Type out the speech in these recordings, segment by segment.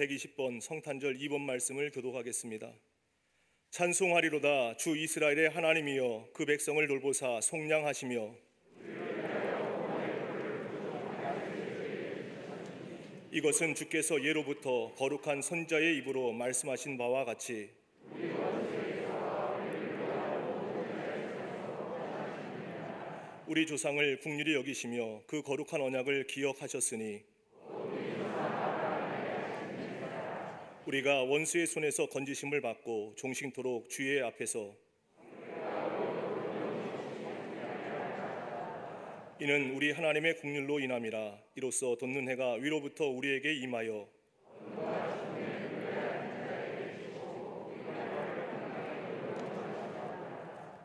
120번 성탄절 2번 말씀을 교독하겠습니다. 찬송하리로다 주 이스라엘의 하나님이여 그 백성을 돌보사 속량하시며 이것은 주께서 예로부터 거룩한 선지자의 입으로 말씀하신 바와 같이 우리 조상을 긍휼히 여기시며 그 거룩한 언약을 기억하셨으니 우리가 원수의 손에서 건지심을 받고 종신토록 주의 앞에서 이는 우리 하나님의 긍휼로 인함이라. 이로써 돋는 해가 위로부터 우리에게 임하여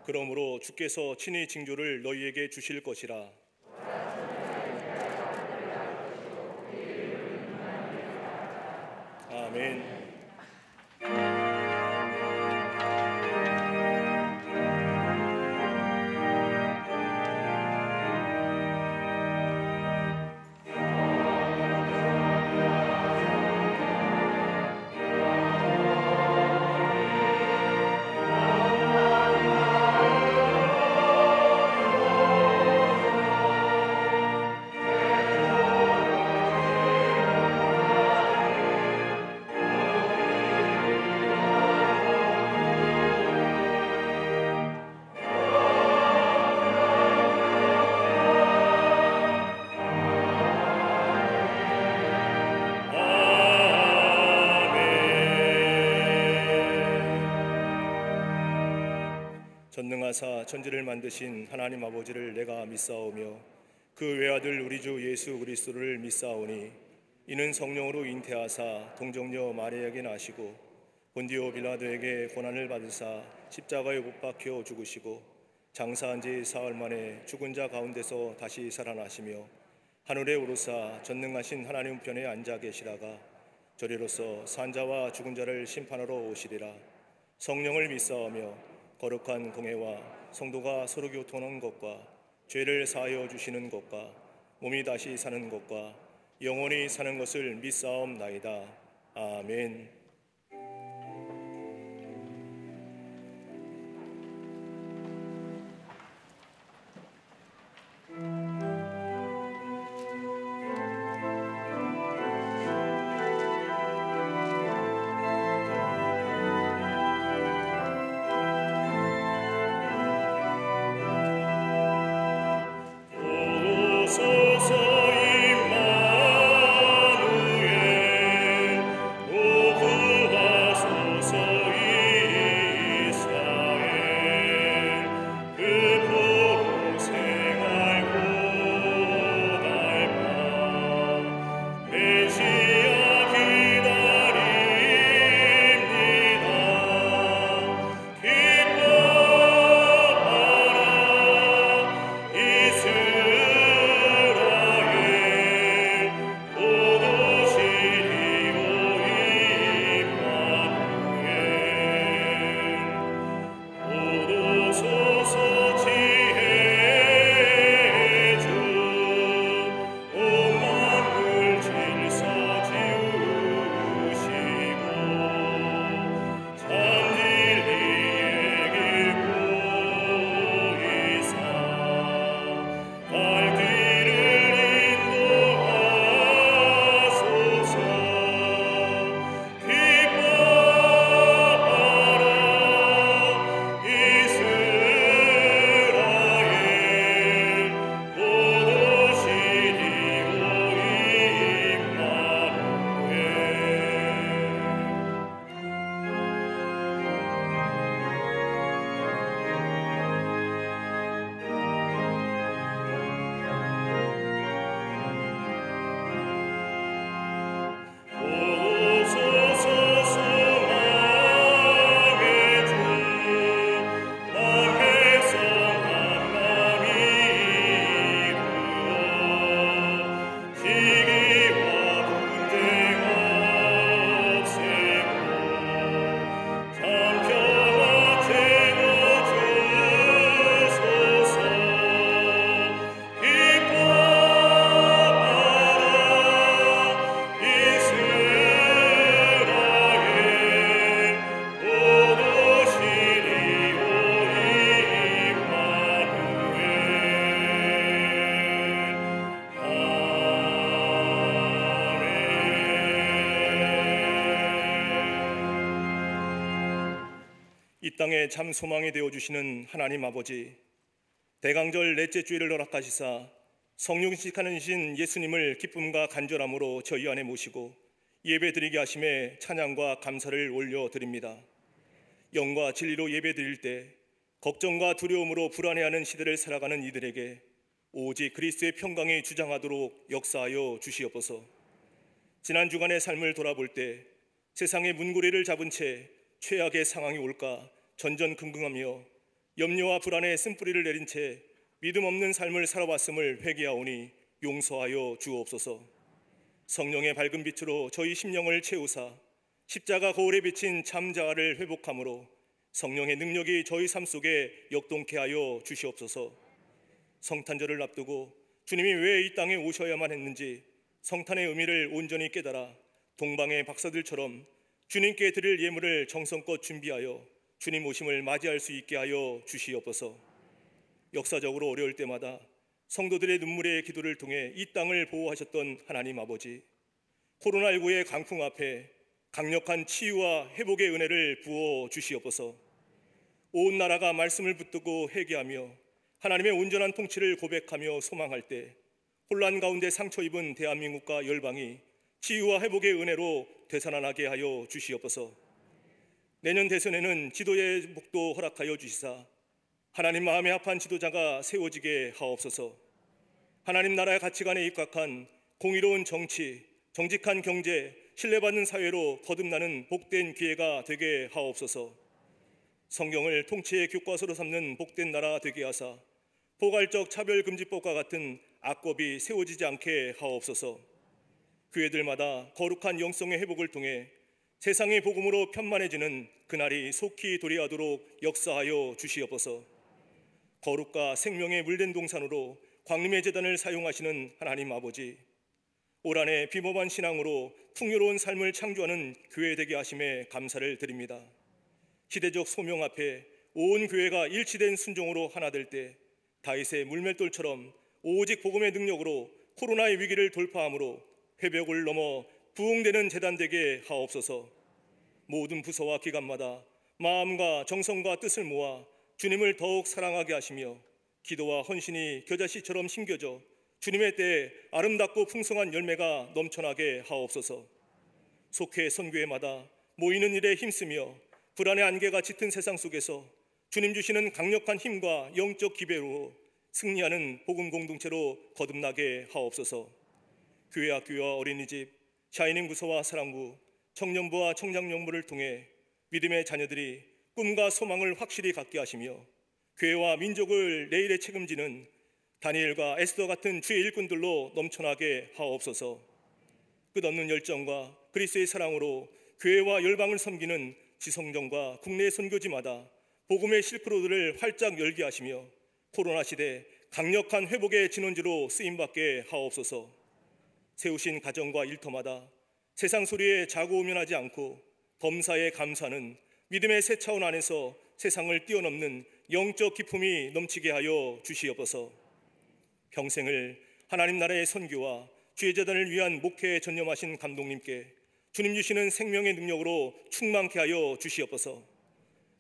그러므로 주께서 친히 징조를 너희에게 주실 것이라. 아멘. 전능하사 천지를 만드신 하나님 아버지를 내가 믿사오며 그 외아들 우리 주 예수 그리스도를 믿사오니 이는 성령으로 잉태하사 동정녀 마리아에게 나시고 본디오 빌라도에게 고난을 받으사 십자가에 못 박혀 죽으시고 장사한 지 사흘 만에 죽은 자 가운데서 다시 살아나시며 하늘에 오르사 전능하신 하나님 우편에 앉아 계시다가 저리로서 산자와 죽은 자를 심판하러 오시리라. 성령을 믿사오며 거룩한 공회와 성도가 서로 교통하는 것과 죄를 사하여 주시는 것과 몸이 다시 사는 것과 영원히 사는 것을 믿사옵나이다. 아멘. 오소서 임마누엘 오후 땅에 참 소망이 되어주시는 하나님 아버지, 대강절 넷째 주일을 허락하시사 성육신하는 신 예수님을 기쁨과 간절함으로 저희 안에 모시고 예배드리게 하심에 찬양과 감사를 올려드립니다. 영과 진리로 예배드릴 때 걱정과 두려움으로 불안해하는 시대를 살아가는 이들에게 오직 그리스도의 평강이 주장하도록 역사하여 주시옵소서. 지난 주간의 삶을 돌아볼 때 세상의 문고리를 잡은 채 최악의 상황이 올까 전전긍긍하며 염려와 불안에 쓴뿌리를 내린 채 믿음 없는 삶을 살아왔음을 회개하오니 용서하여 주옵소서. 성령의 밝은 빛으로 저희 심령을 채우사 십자가 거울에 비친 참 자아를 회복함으로 성령의 능력이 저희 삶 속에 역동케 하여 주시옵소서. 성탄절을 앞두고 주님이 왜 이 땅에 오셔야만 했는지 성탄의 의미를 온전히 깨달아 동방의 박사들처럼 주님께 드릴 예물을 정성껏 준비하여 주님 오심을 맞이할 수 있게 하여 주시옵소서. 역사적으로 어려울 때마다 성도들의 눈물의 기도를 통해 이 땅을 보호하셨던 하나님 아버지, 코로나19의 강풍 앞에 강력한 치유와 회복의 은혜를 부어 주시옵소서. 온 나라가 말씀을 붙들고 회개하며 하나님의 온전한 통치를 고백하며 소망할 때 혼란 가운데 상처 입은 대한민국과 열방이 치유와 회복의 은혜로 되살아나게 하여 주시옵소서. 내년 대선에는 지도의 복도 허락하여 주시사 하나님 마음에 합한 지도자가 세워지게 하옵소서. 하나님 나라의 가치관에 입각한 공의로운 정치, 정직한 경제, 신뢰받는 사회로 거듭나는 복된 기회가 되게 하옵소서. 성경을 통치의 교과서로 삼는 복된 나라 되게 하사 포괄적 차별금지법과 같은 악법이 세워지지 않게 하옵소서. 교회들마다 거룩한 영성의 회복을 통해 세상의 복음으로 편만해지는 그날이 속히 도래하도록 역사하여 주시옵소서. 거룩과 생명의 물된 동산으로 광림의 제단을 사용하시는 하나님 아버지, 올 한해 비범한 신앙으로 풍요로운 삶을 창조하는 교회 되게 하심에 감사를 드립니다. 시대적 소명 앞에 온 교회가 일치된 순종으로 하나 될 때 다윗의 물맷돌처럼 오직 복음의 능력으로 코로나의 위기를 돌파함으로 회벽을 넘어 부흥되는 제단 되게 하옵소서. 모든 부서와 기관마다 마음과 정성과 뜻을 모아 주님을 더욱 사랑하게 하시며 기도와 헌신이 겨자씨처럼 심겨져 주님의 때에 아름답고 풍성한 열매가 넘쳐나게 하옵소서. 속회 선교회마다 모이는 일에 힘쓰며 불안의 안개가 짙은 세상 속에서 주님 주시는 강력한 힘과 영적 기배로 승리하는 복음 공동체로 거듭나게 하옵소서. 교회 학교와 어린이집, 샤이닝 부서와 사랑부, 청년부와 청장년부를 통해 믿음의 자녀들이 꿈과 소망을 확실히 갖게 하시며 교회와 민족을 내일에 책임지는 다니엘과 에스더 같은 주의 일꾼들로 넘쳐나게 하옵소서. 끝없는 열정과 그리스도의 사랑으로 교회와 열방을 섬기는 지성정과 국내 선교지마다 복음의 실크로드를 활짝 열게 하시며 코로나 시대 강력한 회복의 진원지로 쓰임받게 하옵소서. 세우신 가정과 일터마다 세상 소리에 자고우면하지 않고 범사에 감사하는 믿음의 새 차원 안에서 세상을 뛰어넘는 영적 기품이 넘치게 하여 주시옵소서. 평생을 하나님 나라의 선교와 주의 재단을 위한 목회에 전념하신 감독님께 주님 주시는 생명의 능력으로 충만케 하여 주시옵소서.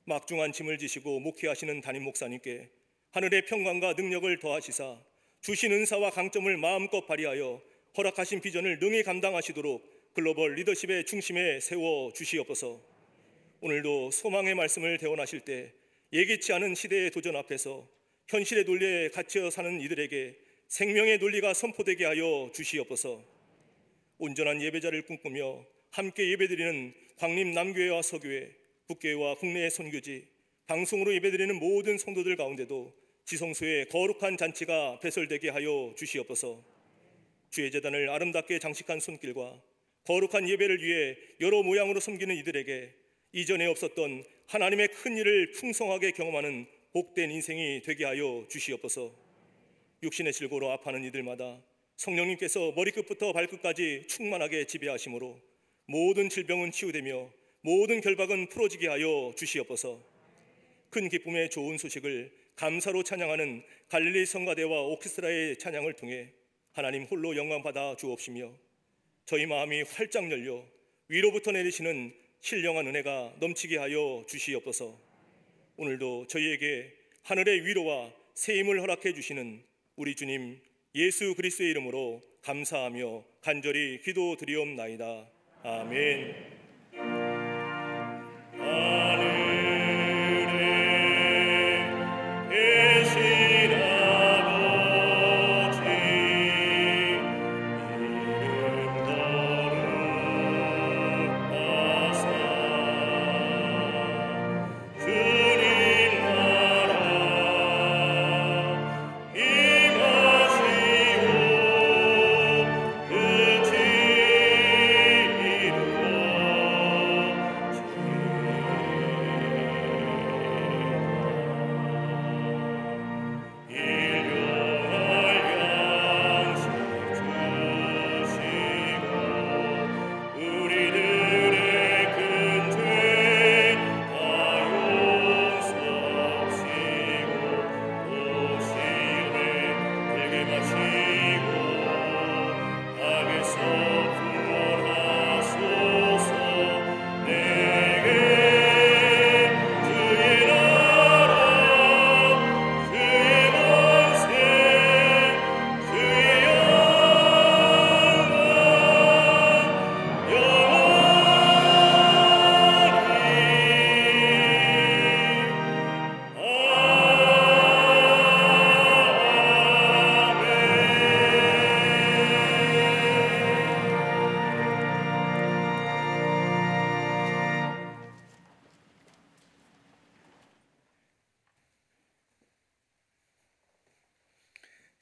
막중한 짐을 지시고 목회하시는 담임 목사님께 하늘의 평강과 능력을 더하시사 주신 은사와 강점을 마음껏 발휘하여 허락하신 비전을 능히 감당하시도록 글로벌 리더십의 중심에 세워 주시옵소서. 오늘도 소망의 말씀을 대원하실 때 예기치 않은 시대의 도전 앞에서 현실의 논리에 갇혀 사는 이들에게 생명의 논리가 선포되게 하여 주시옵소서. 온전한 예배자를 꿈꾸며 함께 예배드리는 광림 남교회와 서교회, 북교회와 국내의 선교지, 방송으로 예배드리는 모든 성도들 가운데도 지성소의 거룩한 잔치가 배설되게 하여 주시옵소서. 주의 제단을 아름답게 장식한 손길과 거룩한 예배를 위해 여러 모양으로 섬기는 이들에게 이전에 없었던 하나님의 큰 일을 풍성하게 경험하는 복된 인생이 되게 하여 주시옵소서. 육신의 질고로 아파하는 이들마다 성령님께서 머리끝부터 발끝까지 충만하게 지배하심으로 모든 질병은 치유되며 모든 결박은 풀어지게 하여 주시옵소서. 큰 기쁨의 좋은 소식을 감사로 찬양하는 갈릴리 성가대와 오케스트라의 찬양을 통해 하나님 홀로 영광 받아 주옵시며 저희 마음이 활짝 열려 위로부터 내리시는 신령한 은혜가 넘치게 하여 주시옵소서. 오늘도 저희에게 하늘의 위로와 새 힘을 허락해 주시는 우리 주님 예수 그리스도의 이름으로 감사하며 간절히 기도드리옵나이다. 아멘.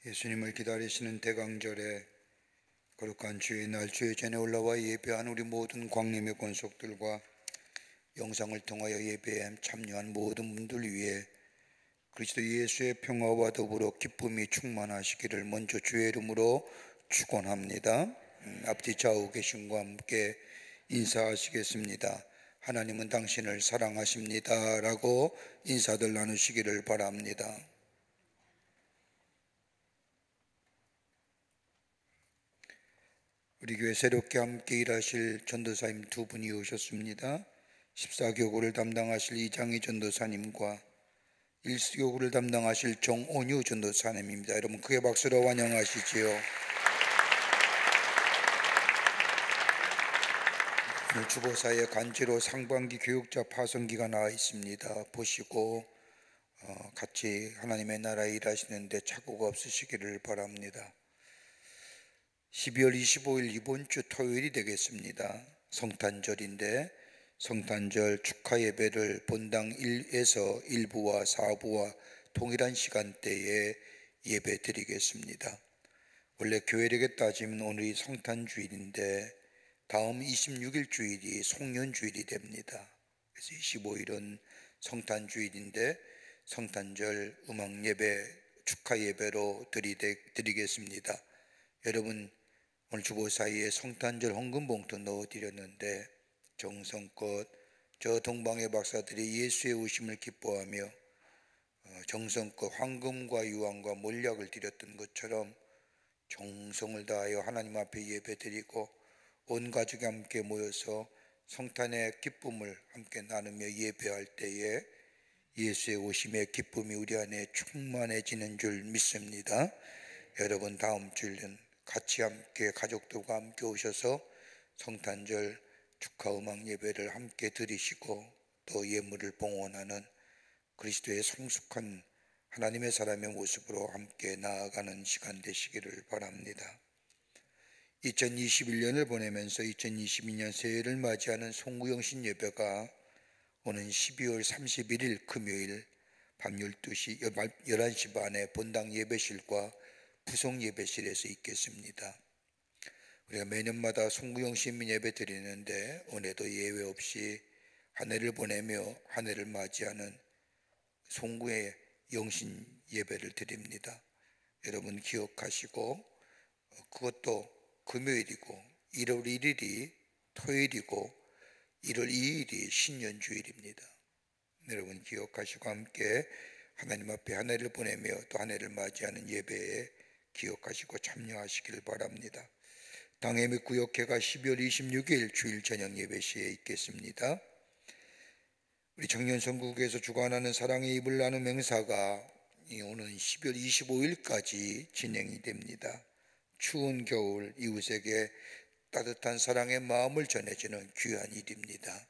예수님을 기다리시는 대강절에 거룩한 주의 날 주의 전에 올라와 예배한 우리 모든 광림의 권속들과 영상을 통하여 예배에 참여한 모든 분들 위해 그리스도 예수의 평화와 더불어 기쁨이 충만하시기를 먼저 주의 이름으로 축원합니다. 앞뒤 좌우 계신과 함께 인사하시겠습니다. 하나님은 당신을 사랑하십니다 라고 인사들 나누시기를 바랍니다. 우리 교회 새롭게 함께 일하실 전도사님 두 분이 오셨습니다. 14교구를 담당하실 이장희 전도사님과 1교구를 담당하실 정온유 전도사님입니다. 여러분 크게 박수로 환영하시지요. 오늘 주보사에 간지로 상반기 교육자 파송기가 나와 있습니다. 보시고 같이 하나님의 나라에 일하시는데 착오가 없으시기를 바랍니다. 12월 25일 이번 주 토요일이 되겠습니다. 성탄절인데 성탄절 축하 예배를 본당 1에서 1부와 4부와 동일한 시간대에 예배 드리겠습니다. 원래 교회력에 따지면 오늘이 성탄주일인데 다음 26일 주일이 송년주일이 됩니다. 그래서 25일은 성탄주일인데 성탄절 음악 예배 축하 예배로 드리겠습니다. 여러분 오늘 주보 사이에 성탄절 헌금 봉투 넣어드렸는데 정성껏 저 동방의 박사들이 예수의 오심을 기뻐하며 정성껏 황금과 유황과 몰약을 드렸던 것처럼 정성을 다하여 하나님 앞에 예배드리고 온 가족이 함께 모여서 성탄의 기쁨을 함께 나누며 예배할 때에 예수의 오심의 기쁨이 우리 안에 충만해지는 줄 믿습니다. 여러분 다음 주일은 같이 함께 가족들과 함께 오셔서 성탄절 축하 음악 예배를 함께 드리시고 또 예물을 봉헌하는 그리스도의 성숙한 하나님의 사람의 모습으로 함께 나아가는 시간 되시기를 바랍니다. 2021년을 보내면서 2022년 새해를 맞이하는 송구영신 예배가 오는 12월 31일 금요일 밤 11시 반에 본당 예배실과 부속 예배실에서 있겠습니다. 우리가 매년마다 송구영 시민 예배 드리는데 올해도 예외 없이 한 해를 보내며 한 해를 맞이하는 송구의 영신 예배를 드립니다. 여러분 기억하시고 그것도 금요일이고 1월 1일이 토요일이고 1월 2일이 신년주일입니다. 여러분 기억하시고 함께 하나님 앞에 한 해를 보내며 또 한 해를 맞이하는 예배에 기억하시고 참여하시길 바랍니다. 당회 및 구역회가 12월 26일 주일 저녁 예배 시에 있겠습니다. 우리 청년선교국에서 주관하는 사랑의 입을 나눔 행사가 오는 12월 25일까지 진행이 됩니다. 추운 겨울 이웃에게 따뜻한 사랑의 마음을 전해주는 귀한 일입니다.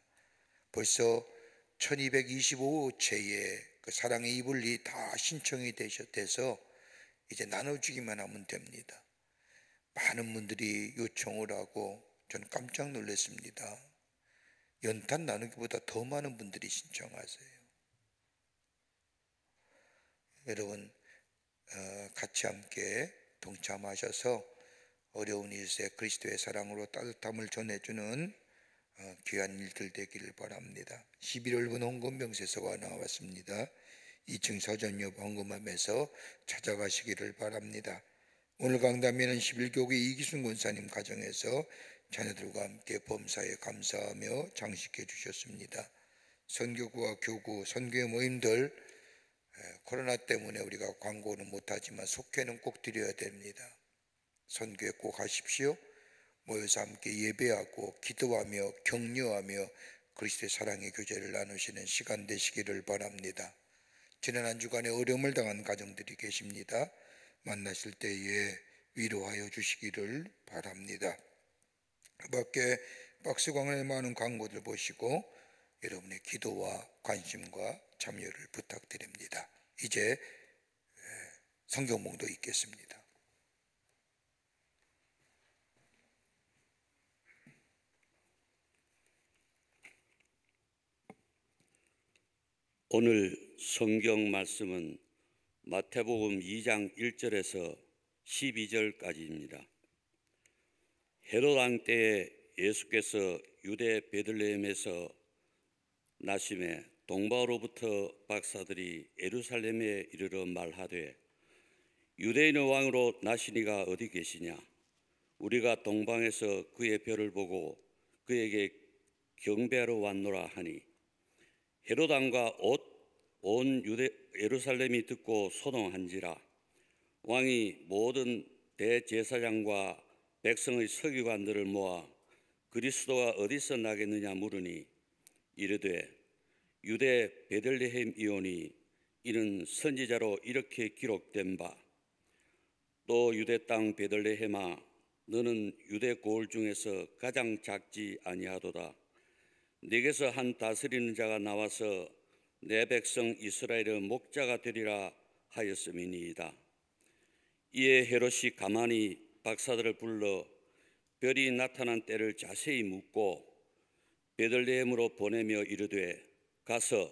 벌써 1225채의 그 사랑의 이불이 다 신청이 돼서 이제 나눠주기만 하면 됩니다. 많은 분들이 요청을 하고 저는 깜짝 놀랐습니다. 연탄 나누기보다 더 많은 분들이 신청하세요. 여러분 같이 함께 동참하셔서 어려운 이웃에 그리스도의 사랑으로 따뜻함을 전해주는 귀한 일들 되기를 바랍니다. 11월분 헌금 명세서가 나왔습니다. 2층 서점역 헌금함에서 찾아가시기를 바랍니다. 오늘 강단에는 11교구 이기순 권사님 가정에서 자녀들과 함께 범사에 감사하며 장식해 주셨습니다. 선교구와 교구, 선교의 모임들 코로나 때문에 우리가 광고는 못하지만 속회는 꼭 드려야 됩니다. 선교에 꼭 하십시오. 모여서 함께 예배하고 기도하며 격려하며 그리스도의 사랑의 교제를 나누시는 시간 되시기를 바랍니다. 지난 한 주간에 어려움을 당한 가정들이 계십니다. 만나실 때에 위로하여 주시기를 바랍니다. 그 밖에 박스광에 많은 광고들 보시고 여러분의 기도와 관심과 참여를 부탁드립니다. 이제 성경봉도 있겠습니다. 오늘 성경 말씀은 마태복음 2장 1절에서 12절까지입니다. 헤롯 왕 때에 예수께서 유대 베들레헴에서 나심에 동방으로부터 박사들이 예루살렘에 이르러 말하되 유대인의 왕으로 나시니가 어디 계시냐? 우리가 동방에서 그의 별을 보고 그에게 경배하러 왔노라 하니 헤롯 왕과 온 예루살렘이 듣고 소동한지라. 왕이 모든 대제사장과 백성의 서기관들을 모아 그리스도가 어디서 나겠느냐 물으니 이르되 유대 베들레헴이오니 이는 선지자로 이렇게 기록된 바 또 유대 땅 베들레헴아 너는 유대 고을 중에서 가장 작지 아니하도다. 네게서 한 다스리는 자가 나와서 내 백성 이스라엘의 목자가 되리라 하였음이니이다. 이에 헤롯이 가만히 박사들을 불러 별이 나타난 때를 자세히 묻고 베들레헴으로 보내며 이르되 가서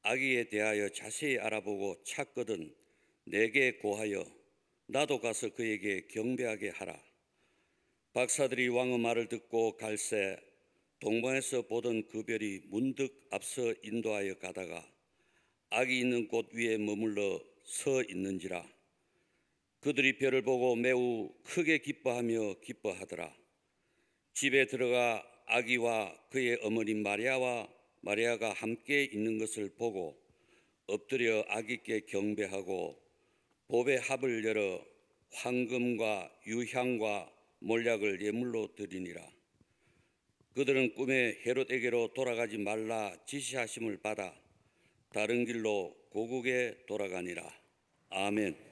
아기에 대하여 자세히 알아보고 찾거든 내게 고하여 나도 가서 그에게 경배하게 하라. 박사들이 왕의 말을 듣고 갈새 동방에서 보던 그 별이 문득 앞서 인도하여 가다가 아기 있는 곳 위에 머물러 서 있는지라. 그들이 별을 보고 매우 크게 기뻐하더라. 집에 들어가 아기와 그의 어머니 마리아가 함께 있는 것을 보고 엎드려 아기께 경배하고 보배 합을 열어 황금과 유향과 몰약을 예물로 드리니라. 그들은 꿈에 헤롯에게로 돌아가지 말라 지시하심을 받아 다른 길로 고국에 돌아가니라. 아멘.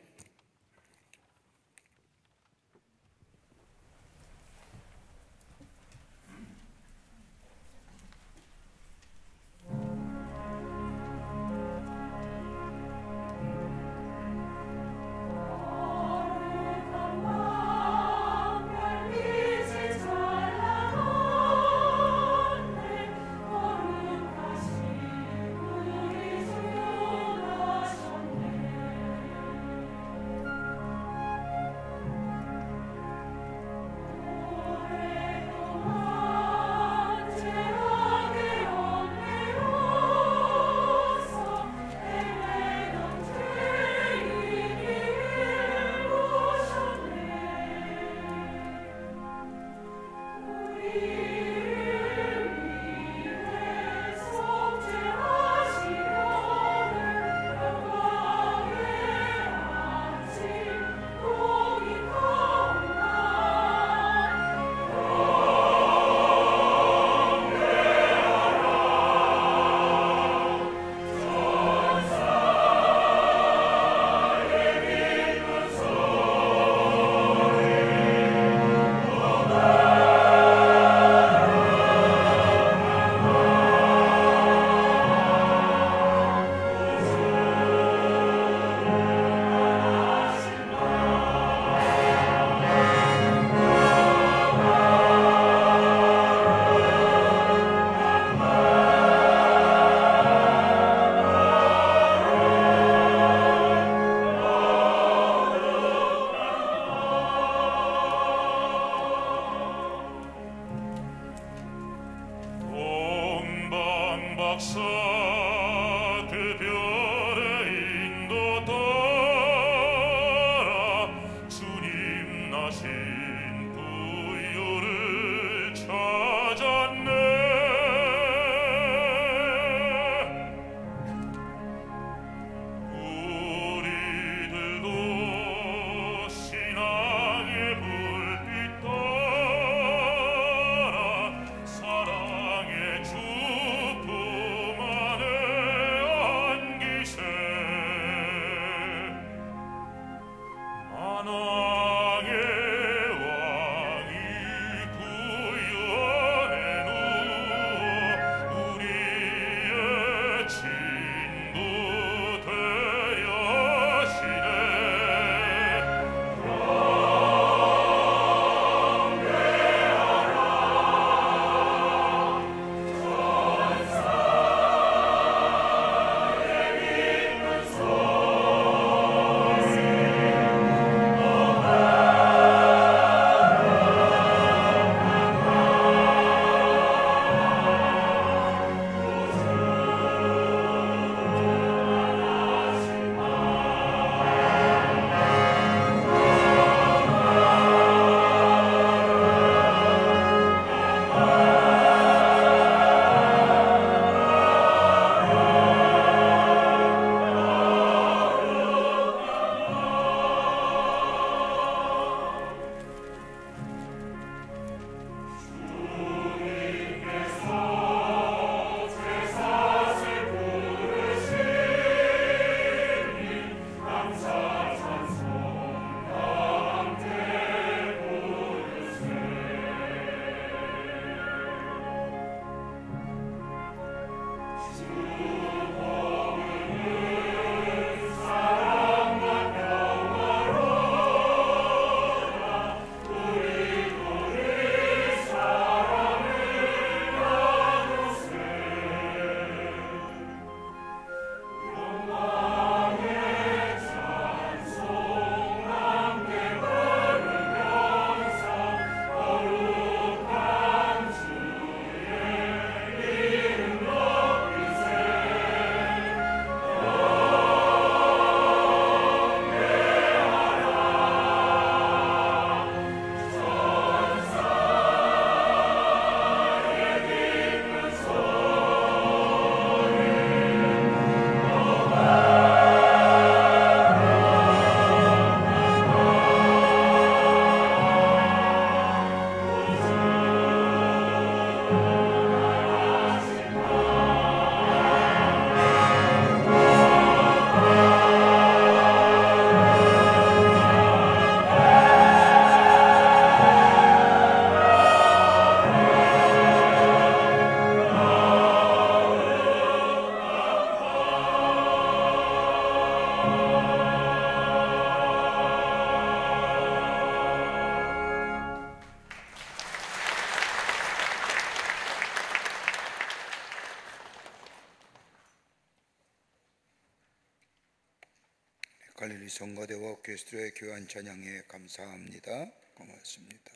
갈릴리 성가대와 오케스트라의 교환 찬양에 감사합니다. 고맙습니다.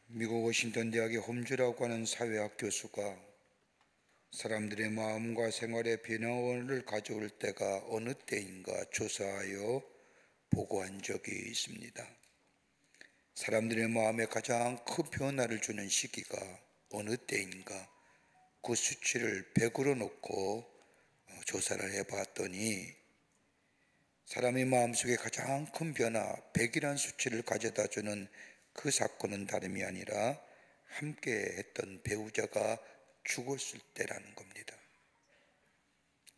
미국 워싱턴 대학의 홈즈라고 하는 사회학 교수가 사람들의 마음과 생활의 변화를 가져올 때가 어느 때인가 조사하여 보고한 적이 있습니다. 사람들의 마음에 가장 큰 변화를 주는 시기가 어느 때인가 그 수치를 100으로 놓고 조사를 해봤더니 사람의 마음속에 가장 큰 변화 100이라는 수치를 가져다주는 그 사건은 다름이 아니라 함께 했던 배우자가 죽었을 때라는 겁니다.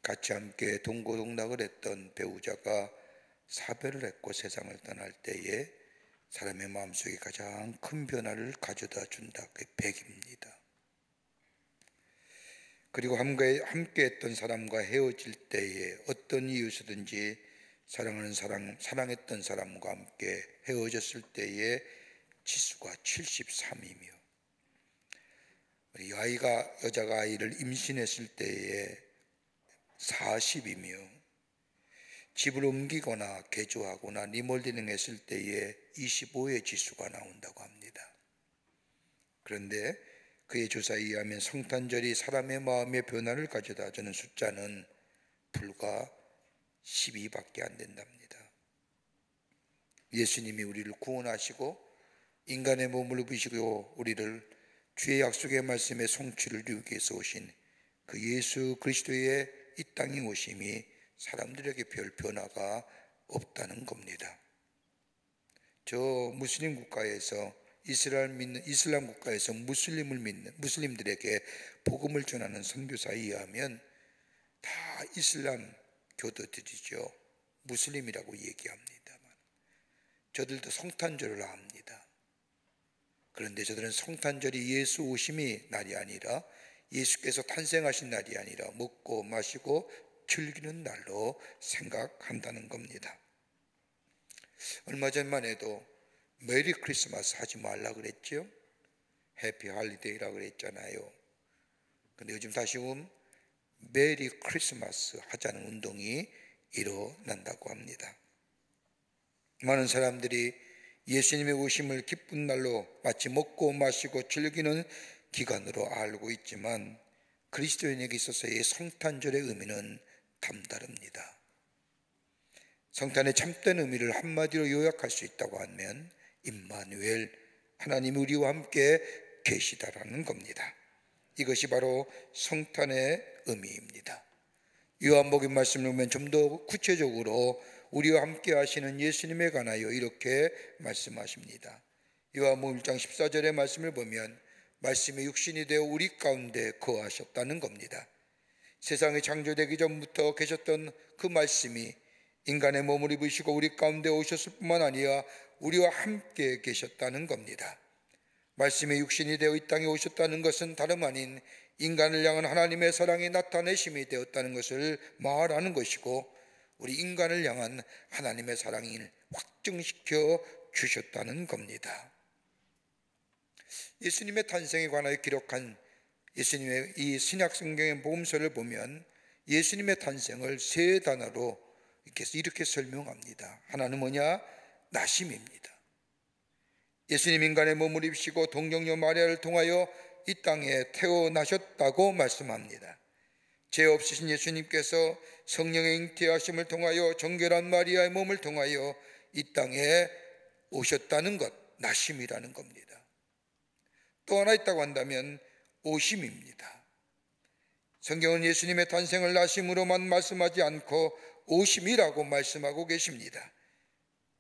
같이 함께 동고동락을 했던 배우자가 사별을 했고 세상을 떠날 때에 사람의 마음속에 가장 큰 변화를 가져다 준다. 그게 100입니다. 그리고 함께 했던 사람과 헤어질 때에 어떤 이유에서든지 사랑했던 사람과 함께 헤어졌을 때에 지수가 73이며 여자가 아이를 임신했을 때에 40이며 집을 옮기거나 개조하거나 리모델링 했을 때에 25의 지수가 나온다고 합니다. 그런데 그의 조사에 의하면 성탄절이 사람의 마음의 변화를 가져다 주는 숫자는 불과 12밖에 안 된답니다. 예수님이 우리를 구원하시고 인간의 몸을 입으시고 우리를 주의 약속의 말씀에 성취를 이루기 위해서 오신 그 예수 그리스도의 이 땅에 오심이 사람들에게 별 변화가 없다는 겁니다. 저 무슬림 국가에서 이슬람 국가에서 무슬림들에게 복음을 전하는 선교사에 의하면 다 이슬람 교도들이죠. 무슬림이라고 얘기합니다만 저들도 성탄절을 합니다. 그런데 저들은 성탄절이 예수 오심이 날이 아니라 예수께서 탄생하신 날이 아니라 먹고 마시고 즐기는 날로 생각한다는 겁니다. 얼마 전만 해도 메리 크리스마스 하지 말라 그랬죠. 해피 할리데이라 그랬잖아요. 근데 요즘 다시 메리 크리스마스 하자는 운동이 일어난다고 합니다. 많은 사람들이 예수님의 오심을 기쁜 날로 마치 먹고 마시고 즐기는 기간으로 알고 있지만 그리스도인에게 있어서의 성탄절의 의미는 남다릅니다. 성탄의 참된 의미를 한마디로 요약할 수 있다고 하면 임마누엘, 하나님이 우리와 함께 계시다라는 겁니다. 이것이 바로 성탄의 의미입니다. 요한복음 말씀을 보면 좀 더 구체적으로 우리와 함께 하시는 예수님에 관하여 이렇게 말씀하십니다. 요한복음 1장 14절의 말씀을 보면 말씀이 육신이 되어 우리 가운데 거하셨다는 겁니다. 세상이 창조되기 전부터 계셨던 그 말씀이 인간의 몸을 입으시고 우리 가운데 오셨을 뿐만 아니라 우리와 함께 계셨다는 겁니다. 말씀이 육신이 되어 이 땅에 오셨다는 것은 다름 아닌 인간을 향한 하나님의 사랑이 나타내심이 되었다는 것을 말하는 것이고 우리 인간을 향한 하나님의 사랑을 확증시켜 주셨다는 겁니다. 예수님의 탄생에 관하여 기록한 예수님의 이 신약 성경의 복음서를 보면 예수님의 탄생을 세 단어로 이렇게 설명합니다. 하나는 뭐냐? 나심입니다. 예수님 인간의 몸을 입으시고 동정녀 마리아를 통하여 이 땅에 태어나셨다고 말씀합니다. 죄 없으신 예수님께서 성령의 잉태하심을 통하여 정결한 마리아의 몸을 통하여 이 땅에 오셨다는 것, 나심이라는 겁니다. 또 하나 있다고 한다면 오심입니다. 성경은 예수님의 탄생을 나심으로만 말씀하지 않고 오심이라고 말씀하고 계십니다.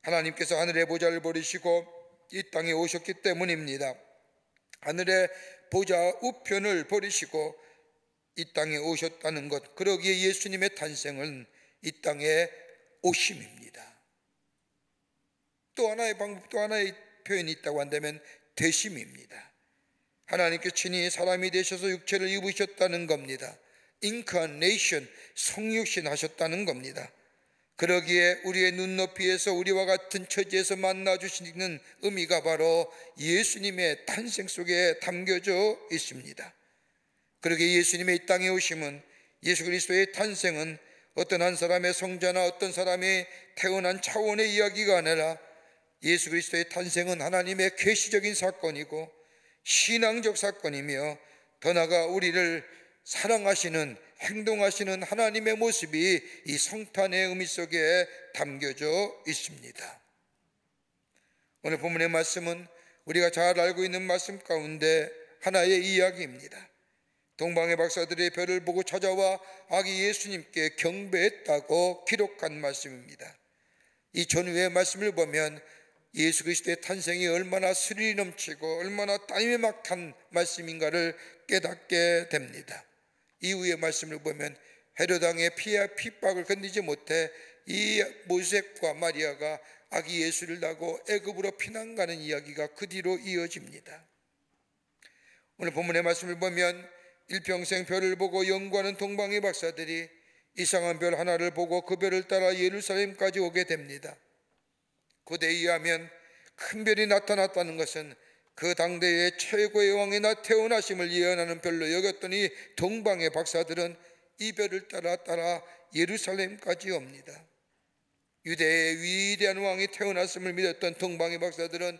하나님께서 하늘의 보좌를 버리시고 이 땅에 오셨기 때문입니다. 하늘의 보좌 우편을 버리시고 이 땅에 오셨다는 것, 그러기에 예수님의 탄생은 이 땅에 오심입니다. 또 하나의 방법, 또 하나의 표현이 있다고 한다면 되심입니다. 하나님께 친히 사람이 되셔서 육체를 입으셨다는 겁니다. 인카네이션, 성육신 하셨다는 겁니다. 그러기에 우리의 눈높이에서 우리와 같은 처지에서 만나주시는 의미가 바로 예수님의 탄생 속에 담겨져 있습니다. 그러기에 예수님의 이 땅에 오심은, 예수 그리스도의 탄생은 어떤 한 사람의 성자나 어떤 사람이 태어난 차원의 이야기가 아니라 예수 그리스도의 탄생은 하나님의 계시적인 사건이고 신앙적 사건이며 더 나아가 우리를 사랑하시는, 행동하시는 하나님의 모습이 이 성탄의 의미 속에 담겨져 있습니다. 오늘 본문의 말씀은 우리가 잘 알고 있는 말씀 가운데 하나의 이야기입니다. 동방의 박사들이 별을 보고 찾아와 아기 예수님께 경배했다고 기록한 말씀입니다. 이 전후의 말씀을 보면 예수 그리스도의 탄생이 얼마나 스릴이 넘치고 얼마나 따임막한 말씀인가를 깨닫게 됩니다. 이후의 말씀을 보면 헤롯 왕의 핍박을 견디지 못해 이 모세과 마리아가 아기 예수를 낳고 애굽으로 피난 가는 이야기가 그 뒤로 이어집니다. 오늘 본문의 말씀을 보면 일평생 별을 보고 연구하는 동방의 박사들이 이상한 별 하나를 보고 그 별을 따라 예루살렘까지 오게 됩니다. 고대에 의하면 큰 별이 나타났다는 것은 그 당대의 최고의 왕의 태어나심을 예언하는 별로 여겼더니 동방의 박사들은 이 별을 따라 예루살렘까지 옵니다. 유대의 위대한 왕이 태어났음을 믿었던 동방의 박사들은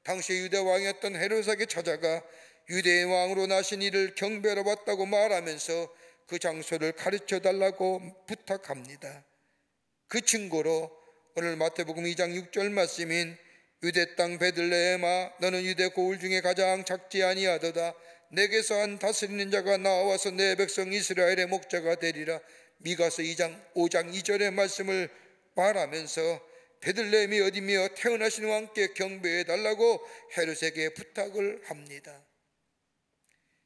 당시 유대 왕이었던 헤롯에게 찾아가 유대의 왕으로 나신 이를 경배하러 왔다고 말하면서 그 장소를 가르쳐 달라고 부탁합니다. 그 증거로 오늘 마태복음 2장 6절 말씀인 유대 땅 베들레헴아 너는 유대 고을 중에 가장 작지 아니하도다 내게서 한 다스리는 자가 나와서 내 백성 이스라엘의 목자가 되리라. 미가서 5장 2절의 말씀을 말하면서 베들레헴이 어디며 태어나신 왕께 경배해 달라고 헤롯에게 부탁을 합니다.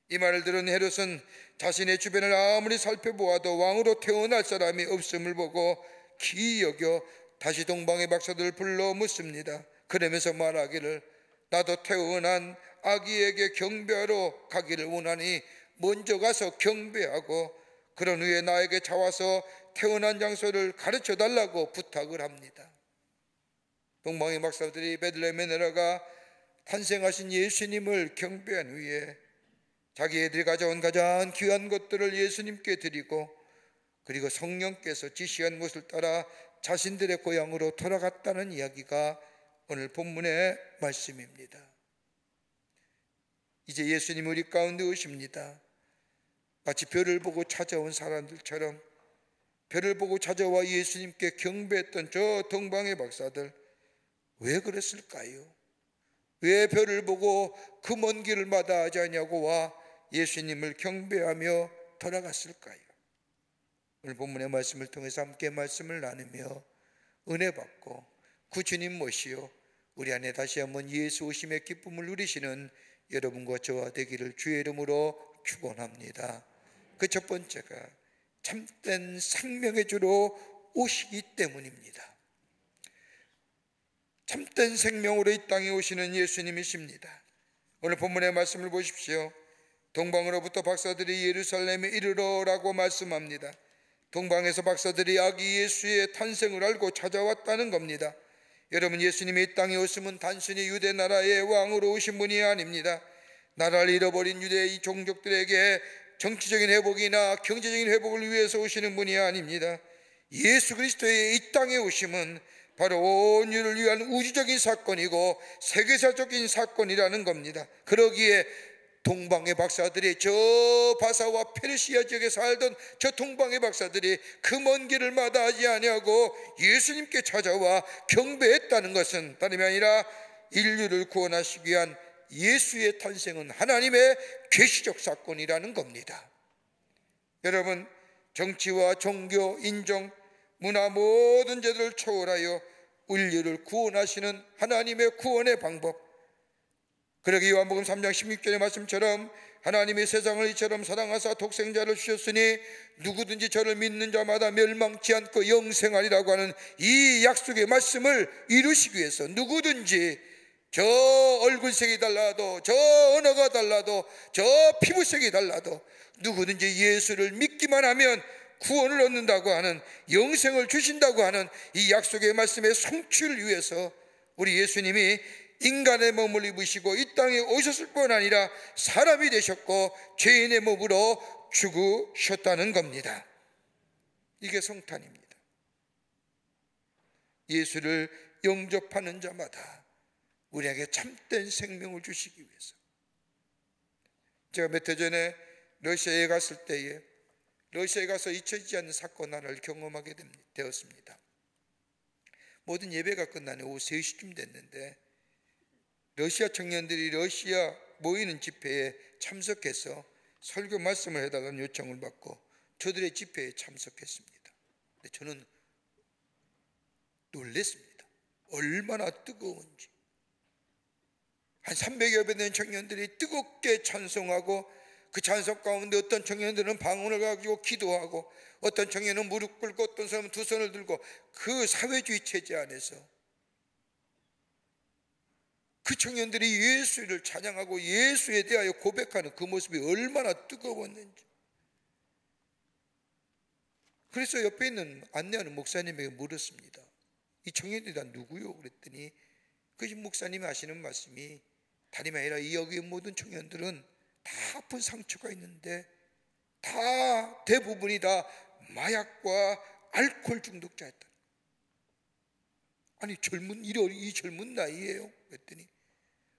이 말을 들은 헤롯은 자신의 주변을 아무리 살펴보아도 왕으로 태어날 사람이 없음을 보고 기이 여겨 다시 동방의 박사들을 불러 묻습니다. 그러면서 말하기를 나도 태어난 아기에게 경배하러 가기를 원하니 먼저 가서 경배하고 그런 후에 나에게 찾아와서 태어난 장소를 가르쳐 달라고 부탁을 합니다. 동방의 박사들이 베들레헴에 내려가 탄생하신 예수님을 경배한 후에 자기애들이 가져온 가장 귀한 것들을 예수님께 드리고 그리고 성령께서 지시한 곳을 따라 자신들의 고향으로 돌아갔다는 이야기가 오늘 본문의 말씀입니다. 이제 예수님 우리 가운데 오십니다. 마치 별을 보고 찾아온 사람들처럼 별을 보고 찾아와 예수님께 경배했던 저 동방의 박사들, 왜 그랬을까요? 왜 별을 보고 그 먼 길을 마다하지 않냐고 와 예수님을 경배하며 돌아갔을까요? 오늘 본문의 말씀을 통해서 함께 말씀을 나누며 은혜 받고 그 주님 모시어 우리 안에 다시 한번 예수 오심의 기쁨을 누리시는 여러분과 저와 되기를 주의 이름으로 축원합니다. 그 첫 번째가 참된 생명의 주로 오시기 때문입니다. 참된 생명으로 이 땅에 오시는 예수님이십니다. 오늘 본문의 말씀을 보십시오. 동방으로부터 박사들이 예루살렘에 이르러라고 말씀합니다. 동방에서 박사들이 아기 예수의 탄생을 알고 찾아왔다는 겁니다. 여러분, 예수님이 이 땅에 오심은 단순히 유대 나라의 왕으로 오신 분이 아닙니다. 나라를 잃어버린 유대의 종족들에게 정치적인 회복이나 경제적인 회복을 위해서 오시는 분이 아닙니다. 예수 그리스도의 이 땅에 오심은 바로 온 인류를 위한 우주적인 사건이고 세계사적인 사건이라는 겁니다. 그러기에 동방의 박사들이 저 바사와 페르시아 지역에 살던 저 동방의 박사들이 그 먼 길을 마다하지 아니하고 예수님께 찾아와 경배했다는 것은 다름이 아니라 인류를 구원하시기 위한 예수의 탄생은 하나님의 계시적 사건이라는 겁니다. 여러분, 정치와 종교, 인종, 문화 모든 죄들을 초월하여 인류를 구원하시는 하나님의 구원의 방법, 그러기 요한복음 3장 16절의 말씀처럼 하나님이 세상을 이처럼 사랑하사 독생자를 주셨으니 누구든지 저를 믿는 자마다 멸망치 않고 영생하리라고 하는 이 약속의 말씀을 이루시기 위해서 누구든지 저 얼굴색이 달라도 저 언어가 달라도 저 피부색이 달라도 누구든지 예수를 믿기만 하면 구원을 얻는다고 하는, 영생을 주신다고 하는 이 약속의 말씀의 성취를 위해서 우리 예수님이 인간의 몸을 입으시고 이 땅에 오셨을 뿐 아니라 사람이 되셨고 죄인의 몸으로 죽으셨다는 겁니다. 이게 성탄입니다. 예수를 영접하는 자마다 우리에게 참된 생명을 주시기 위해서. 제가 몇 해 전에 러시아에 갔을 때에 러시아에 가서 잊혀지지 않는 사건 하나를 경험하게 되었습니다. 모든 예배가 끝나는 오후 3시쯤 됐는데 러시아 청년들이 러시아 모이는 집회에 참석해서 설교 말씀을 해달라는 요청을 받고 저들의 집회에 참석했습니다. 근데 저는 놀랐습니다. 얼마나 뜨거운지. 한 300여 배 되는 청년들이 뜨겁게 찬송하고 그 찬송 가운데 어떤 청년들은 방언을 가지고 기도하고 어떤 청년은 무릎 꿇고 어떤 사람은 두 손을 들고 그 사회주의 체제 안에서 그 청년들이 예수를 찬양하고 예수에 대하여 고백하는 그 모습이 얼마나 뜨거웠는지. 그래서 옆에 있는 안내하는 목사님에게 물었습니다. 이 청년들이 다 누구요? 그랬더니 그 목사님이 하시는 말씀이 다름이 아니라 이 여기 모든 청년들은 다 아픈 상처가 있는데 다 대부분이 다 마약과 알코올 중독자였다. 아니 이 젊은 나이에요? 그랬더니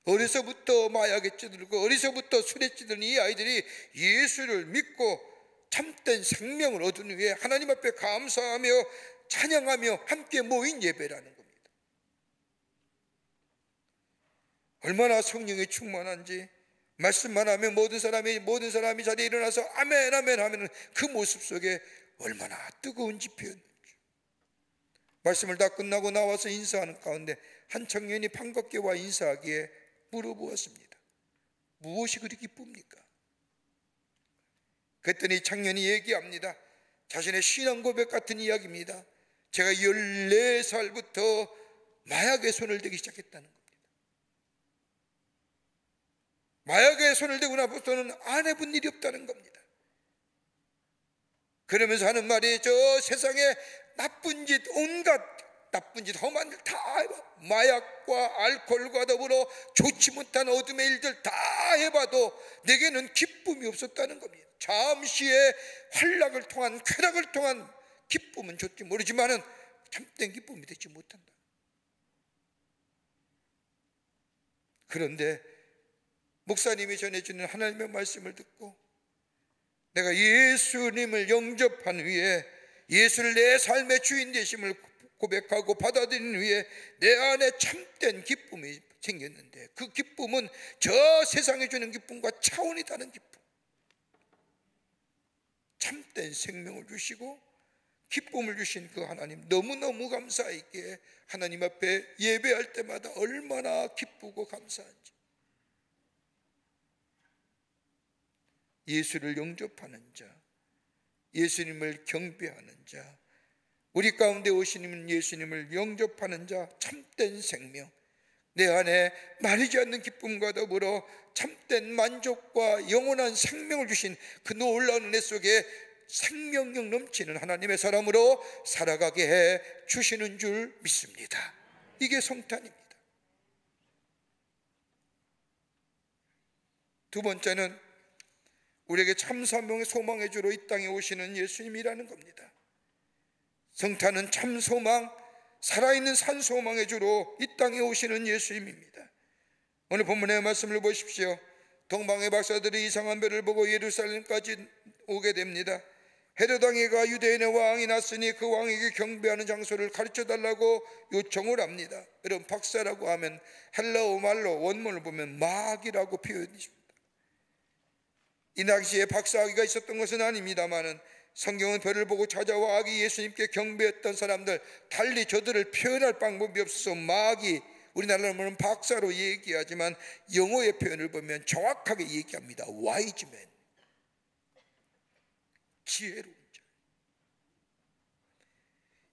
어려서부터 마약에 찌들고 어려서부터 술에 찌든 이 아이들이 예수를 믿고 참된 생명을 얻은 후에 하나님 앞에 감사하며 찬양하며 함께 모인 예배라는 겁니다. 얼마나 성령이 충만한지. 말씀만 하면 모든 사람이 자리에 일어나서 아멘 아멘 하면 그 모습 속에 얼마나 뜨거운 집회였는지. 말씀을 다 끝나고 나와서 인사하는 가운데 한 청년이 반갑게 와 인사하기에 물어보았습니다. 무엇이 그리 기쁩니까? 그랬더니 청년이 얘기합니다. 자신의 신앙 고백 같은 이야기입니다. 제가 14살부터 마약에 손을 대기 시작했다는 겁니다. 마약에 손을 대고 나서는 안 해본 일이 없다는 겁니다. 그러면서 하는 말이 저 세상에 나쁜 짓, 온갖 나쁜 짓, 험한 일 다 마약과 알코올과 더불어 좋지 못한 어둠의 일들 다 해봐도 내게는 기쁨이 없었다는 겁니다. 잠시의 환락을 통한 쾌락을 통한 기쁨은 좋지 모르지만은 참된 기쁨이 되지 못한다. 그런데 목사님이 전해주는 하나님의 말씀을 듣고 내가 예수님을 영접한 후에 예수를 내 삶의 주인 되심을 고백하고 받아들인 후에 내 안에 참된 기쁨이 생겼는데 그 기쁨은 저 세상에 주는 기쁨과 차원이 다른 기쁨. 참된 생명을 주시고 기쁨을 주신 그 하나님 너무너무 감사하기에 하나님 앞에 예배할 때마다 얼마나 기쁘고 감사한지. 예수를 영접하는 자, 예수님을 경배하는 자, 우리 가운데 오시는 예수님을 영접하는 자, 참된 생명, 내 안에 마르지 않는 기쁨과 더불어 참된 만족과 영원한 생명을 주신 그 놀라운 은혜 속에 생명력 넘치는 하나님의 사람으로 살아가게 해 주시는 줄 믿습니다. 이게 성탄입니다. 두 번째는 우리에게 참 사명의 소망의 주로 이 땅에 오시는 예수님이라는 겁니다. 성탄은 참 소망, 살아있는 산 소망의 주로 이 땅에 오시는 예수님입니다. 오늘 본문의 말씀을 보십시오. 동방의 박사들이 이상한 별을 보고 예루살렘까지 오게 됩니다. 헤롯 왕이가 유대인의 왕이 났으니 그 왕에게 경배하는 장소를 가르쳐달라고 요청을 합니다. 여러분, 박사라고 하면 헬라어 말로 원문을 보면 마귀라고 표현입니다. 이 당시에 박사아기가 있었던 것은 아닙니다만은 성경은 별을 보고 찾아와 아기 예수님께 경배했던 사람들, 달리 저들을 표현할 방법이 없어서 마귀, 우리나라로 보면 박사로 얘기하지만 영어의 표현을 보면 정확하게 얘기합니다. wise man, 지혜로운 자.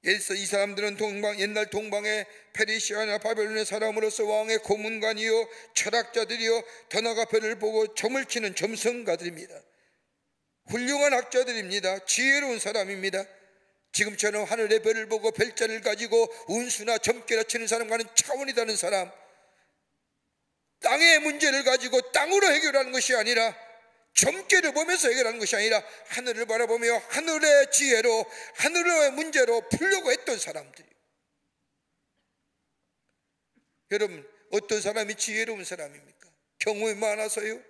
예를 들어 이 사람들은 옛날 동방의 페르시아나 바벨론의 사람으로서 왕의 고문관이요 철학자들이요 더 나아가 별을 보고 점을 치는 점성가들입니다. 훌륭한 학자들입니다. 지혜로운 사람입니다. 지금처럼 하늘의 별을 보고 별자를 가지고 운수나 점괘나 치는 사람과는 차원이 다른 사람, 땅의 문제를 가지고 땅으로 해결하는 것이 아니라 점괘를 보면서 해결하는 것이 아니라 하늘을 바라보며 하늘의 지혜로, 하늘의 문제로 풀려고 했던 사람들이에요. 여러분, 어떤 사람이 지혜로운 사람입니까? 경험이 많아서요?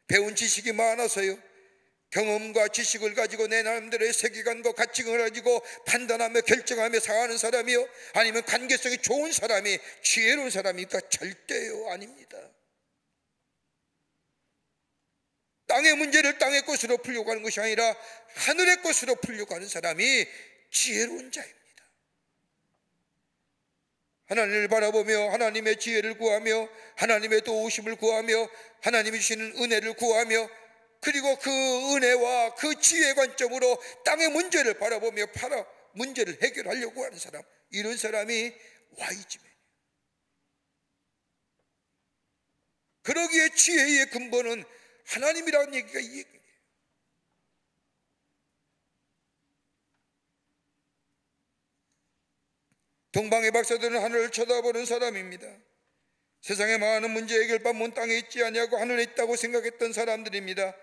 배운 지식이 많아서요? 경험과 지식을 가지고 내 나름대로의 세계관과 가치관을 가지고 판단하며 결정하며 살아가는 사람이요? 아니면 관계성이 좋은 사람이 지혜로운 사람입니까? 절대요, 아닙니다. 땅의 문제를 땅의 것으로 풀려고 하는 것이 아니라 하늘의 것으로 풀려고 하는 사람이 지혜로운 자입니다. 하나님을 바라보며 하나님의 지혜를 구하며 하나님의 도우심을 구하며 하나님이 주시는 은혜를 구하며, 그리고 그 은혜와 그 지혜 관점으로 땅의 문제를 바라보며 문제를 해결하려고 하는 사람, 이런 사람이 와이즈맨이에요. 그러기에 지혜의 근본은 하나님이라는 얘기가 이 얘기예요. 동방의 박사들은 하늘을 쳐다보는 사람입니다. 세상의 많은 문제 해결법 문 땅에 있지 않냐고 하늘에 있다고 생각했던 사람들입니다.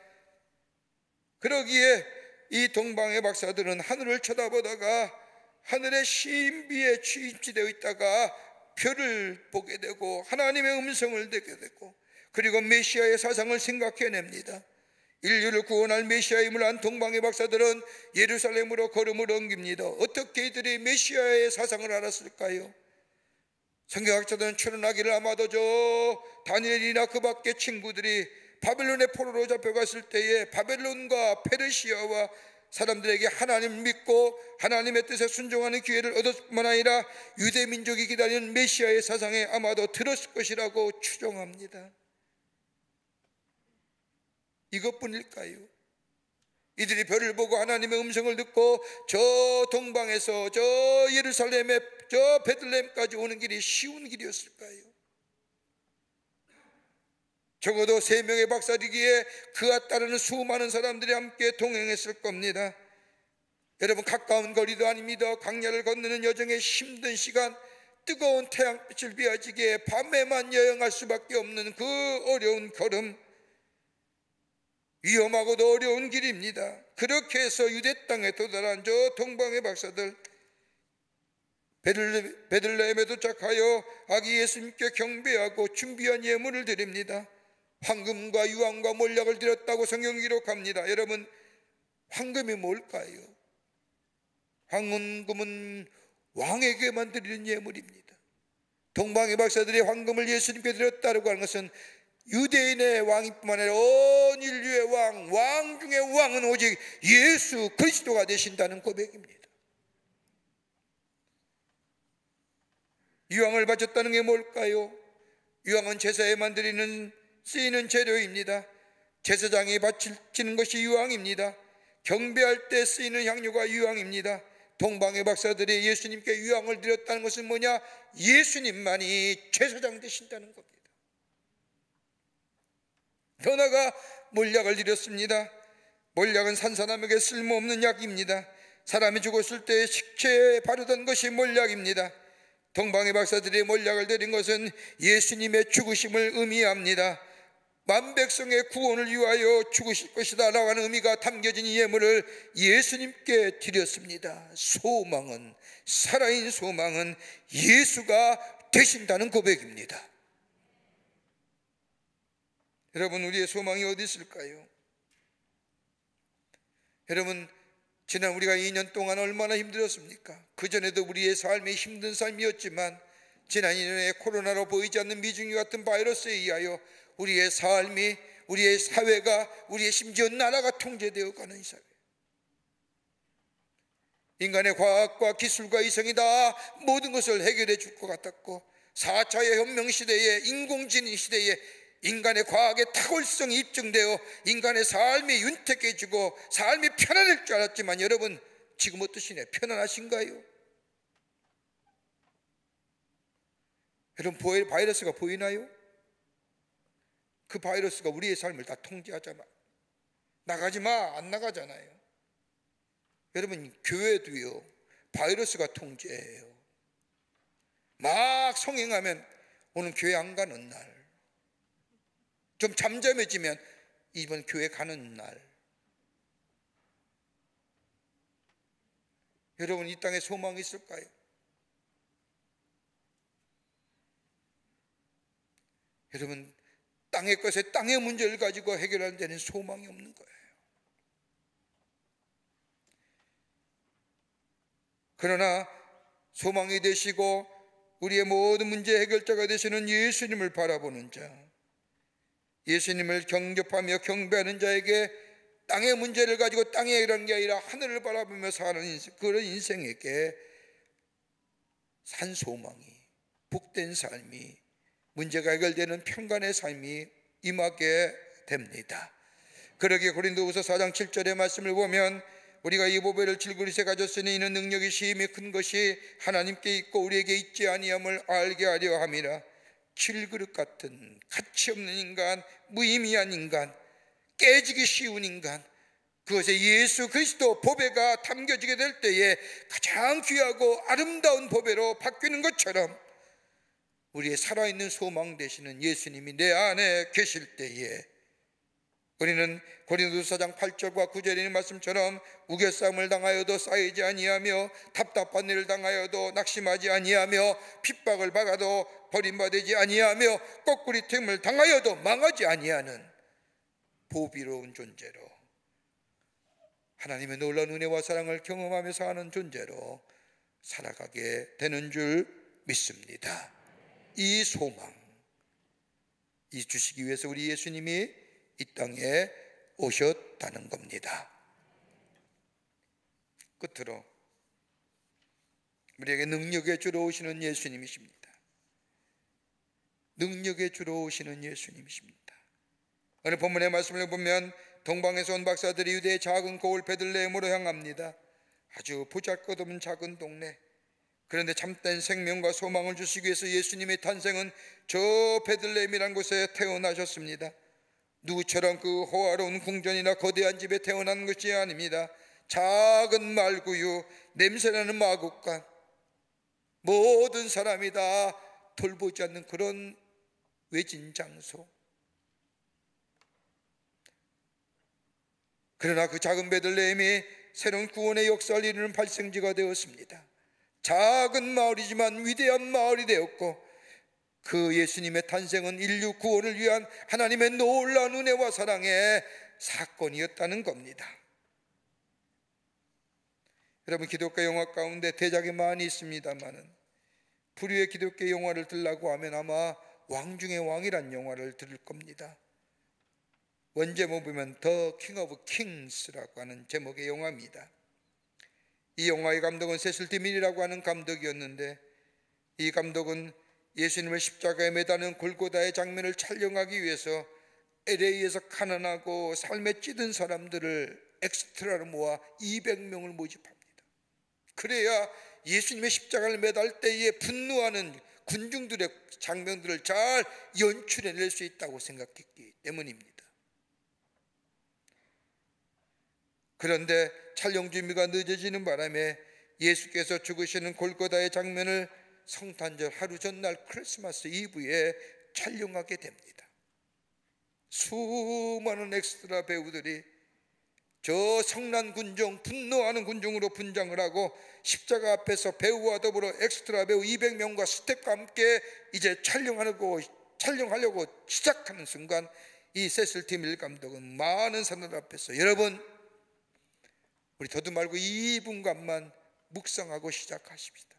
그러기에 이 동방의 박사들은 하늘을 쳐다보다가 하늘의 신비에 취입되어 있다가 별을 보게 되고 하나님의 음성을 듣게 되고, 그리고 메시아의 사상을 생각해냅니다. 인류를 구원할 메시아임을 안 동방의 박사들은 예루살렘으로 걸음을 옮깁니다. 어떻게 이들이 메시아의 사상을 알았을까요? 성경학자들은 추론하기를 아마도 저 다니엘이나 그 밖의 친구들이 바벨론의 포로로 잡혀갔을 때에 바벨론과 페르시아와 사람들에게 하나님을 믿고 하나님의 뜻에 순종하는 기회를 얻었을 뿐만 아니라 유대 민족이 기다리는 메시아의 사상에 아마도 들었을 것이라고 추정합니다. 이것뿐일까요? 이들이 별을 보고 하나님의 음성을 듣고 저 동방에서 저 예루살렘에 저 베들레헴까지 오는 길이 쉬운 길이었을까요? 적어도 3명의 박사이기에 그와 따르는 수많은 사람들이 함께 동행했을 겁니다. 여러분, 가까운 거리도 아닙니다. 광야를 건너는 여정의 힘든 시간, 뜨거운 태양빛을 비아지게 밤에만 여행할 수밖에 없는 그 어려운 걸음, 위험하고도 어려운 길입니다. 그렇게 해서 유대 땅에 도달한 저 동방의 박사들, 베들레헴에 도착하여 아기 예수님께 경배하고 준비한 예물을 드립니다. 황금과 유황과 몰약을 드렸다고 성경이 기록합니다. 여러분, 황금이 뭘까요? 황금은 왕에게만 드리는 예물입니다. 동방의 박사들이 황금을 예수님께 드렸다고 하는 것은 유대인의 왕이뿐만 아니라 온 인류의 왕 중의 왕은 오직 예수 그리스도가 되신다는 고백입니다. 유황을 바쳤다는 게 뭘까요? 유황은 제사에만 쓰이는 재료입니다. 제사장이 바치는 것이 유황입니다. 경배할 때 쓰이는 향료가 유황입니다. 동방의 박사들이 예수님께 유황을 드렸다는 것은 뭐냐? 예수님만이 제사장 되신다는 겁니다. 더 나아가 몰약을 드렸습니다. 몰약은 산 사람에게 쓸모없는 약입니다. 사람이 죽었을 때 식체에 바르던 것이 몰약입니다. 동방의 박사들이 몰약을 드린 것은 예수님의 죽으심을 의미합니다. 만백성의 구원을 위하여 죽으실 것이다 라고 하는 의미가 담겨진 이 예물을 예수님께 드렸습니다. 소망은, 살아있는 소망은 예수가 되신다는 고백입니다. 여러분, 우리의 소망이 어디 있을까요? 여러분, 지난 우리가 2년 동안 얼마나 힘들었습니까? 그전에도 우리의 삶이 힘든 삶이었지만 지난 2년에 코로나로 보이지 않는 미중이 같은 바이러스에 의하여 우리의 삶이, 우리의 사회가, 우리의 심지어 나라가 통제되어 가는 이 사회, 인간의 과학과 기술과 이성이 다 모든 것을 해결해 줄 것 같았고, 4차의 혁명 시대에, 인공지능 시대에 인간의 과학의 탁월성이 입증되어 인간의 삶이 윤택해지고 삶이 편안할 줄 알았지만 여러분, 지금 어떠시냐? 편안하신가요? 여러분, 바이러스가 보이나요? 그 바이러스가 우리의 삶을 다 통제하잖아. 나가지 마, 안 나가잖아요. 여러분, 교회도요, 바이러스가 통제해요. 막 성행하면 오늘 교회 안 가는 날, 좀 잠잠해지면 이번 교회 가는 날, 여러분 이 땅에 소망이 있을까요? 여러분 땅의 것에 땅의 문제를 가지고 해결하는 데는 소망이 없는 거예요. 그러나 소망이 되시고 우리의 모든 문제 해결자가 되시는 예수님을 바라보는 자, 예수님을 경접하며 경배하는 자에게 땅의 문제를 가지고 땅에 이런 게 아니라 하늘을 바라보며 사는 인생, 그런 인생에게 산 소망이, 복된 삶이, 문제가 해결되는 평간의 삶이 임하게 됩니다. 그러기에 고린도후서 4장 7절의 말씀을 보면 우리가 이 보배를 질그릇에 가졌으니 이는 능력이 심히 큰 것이 하나님께 있고 우리에게 있지 아니함을 알게 하려 함이라. 질그릇 같은 가치 없는 인간, 무의미한 인간, 깨지기 쉬운 인간, 그것에 예수 그리스도 보배가 담겨지게 될 때에 가장 귀하고 아름다운 보배로 바뀌는 것처럼 우리의 살아있는 소망 되시는 예수님이 내 안에 계실 때에 우리는 고린도서 4장 8절과 9절에 있는 말씀처럼 우겨싸움을 당하여도 쌓이지 아니하며 답답한 일을 당하여도 낙심하지 아니하며 핍박을 받아도 버림받지 아니하며 거꾸리됨을 당하여도 망하지 아니하는 보비로운 존재로, 하나님의 놀라운 은혜와 사랑을 경험하며 사는 존재로 살아가게 되는 줄 믿습니다. 이 소망, 이 주시기 위해서 우리 예수님이 이 땅에 오셨다는 겁니다. 끝으로 우리에게 능력의 주로 오시는 예수님이십니다. 능력의 주로 오시는 예수님이십니다. 오늘 본문의 말씀을 보면 동방에서 온 박사들이 유대의 작은 고을 베들레헴으로 향합니다. 아주 보잘것없는 작은 동네. 그런데 참된 생명과 소망을 주시기 위해서 예수님의 탄생은 저 베들레헴이라는 곳에 태어나셨습니다. 누구처럼 그 호화로운 궁전이나 거대한 집에 태어난 것이 아닙니다. 작은 말구유, 냄새나는 마국간, 모든 사람이 다 돌보지 않는 그런 외진 장소. 그러나 그 작은 베들레헴이 새로운 구원의 역사를 이루는 발생지가 되었습니다. 작은 마을이지만 위대한 마을이 되었고, 그 예수님의 탄생은 인류 구원을 위한 하나님의 놀라운 은혜와 사랑의 사건이었다는 겁니다. 여러분, 기독교 영화 가운데 대작이 많이 있습니다만은 불후의 기독교 영화를 들라고 하면 아마 왕 중의 왕이란 영화를 들을 겁니다. 원제목 보면 더 킹 오브 킹스라고 하는 제목의 영화입니다. 이 영화의 감독은 세슬 디밀이라고 하는 감독이었는데, 이 감독은 예수님을 십자가에 매다는 골고다의 장면을 촬영하기 위해서 LA에서 가난하고 삶에 찌든 사람들을 엑스트라로 모아 200명을 모집합니다. 그래야 예수님의 십자가를 매달 때에 분노하는 군중들의 장면들을 잘 연출해낼 수 있다고 생각했기 때문입니다. 그런데 촬영 준비가 늦어지는 바람에 예수께서 죽으시는 골고다의 장면을 성탄절 하루 전날 크리스마스 이브에 촬영하게 됩니다. 수많은 엑스트라 배우들이 저 성난 군중, 분노하는 군중으로 분장을 하고 십자가 앞에서 배우와 더불어 엑스트라 배우 200명과 스태프와 함께 이제 촬영하려고 시작하는 순간 이 세슬 디밀 감독은 많은 사람들 앞에서 여러분, 우리 더도 말고 2분간만 묵상하고 시작하십시다.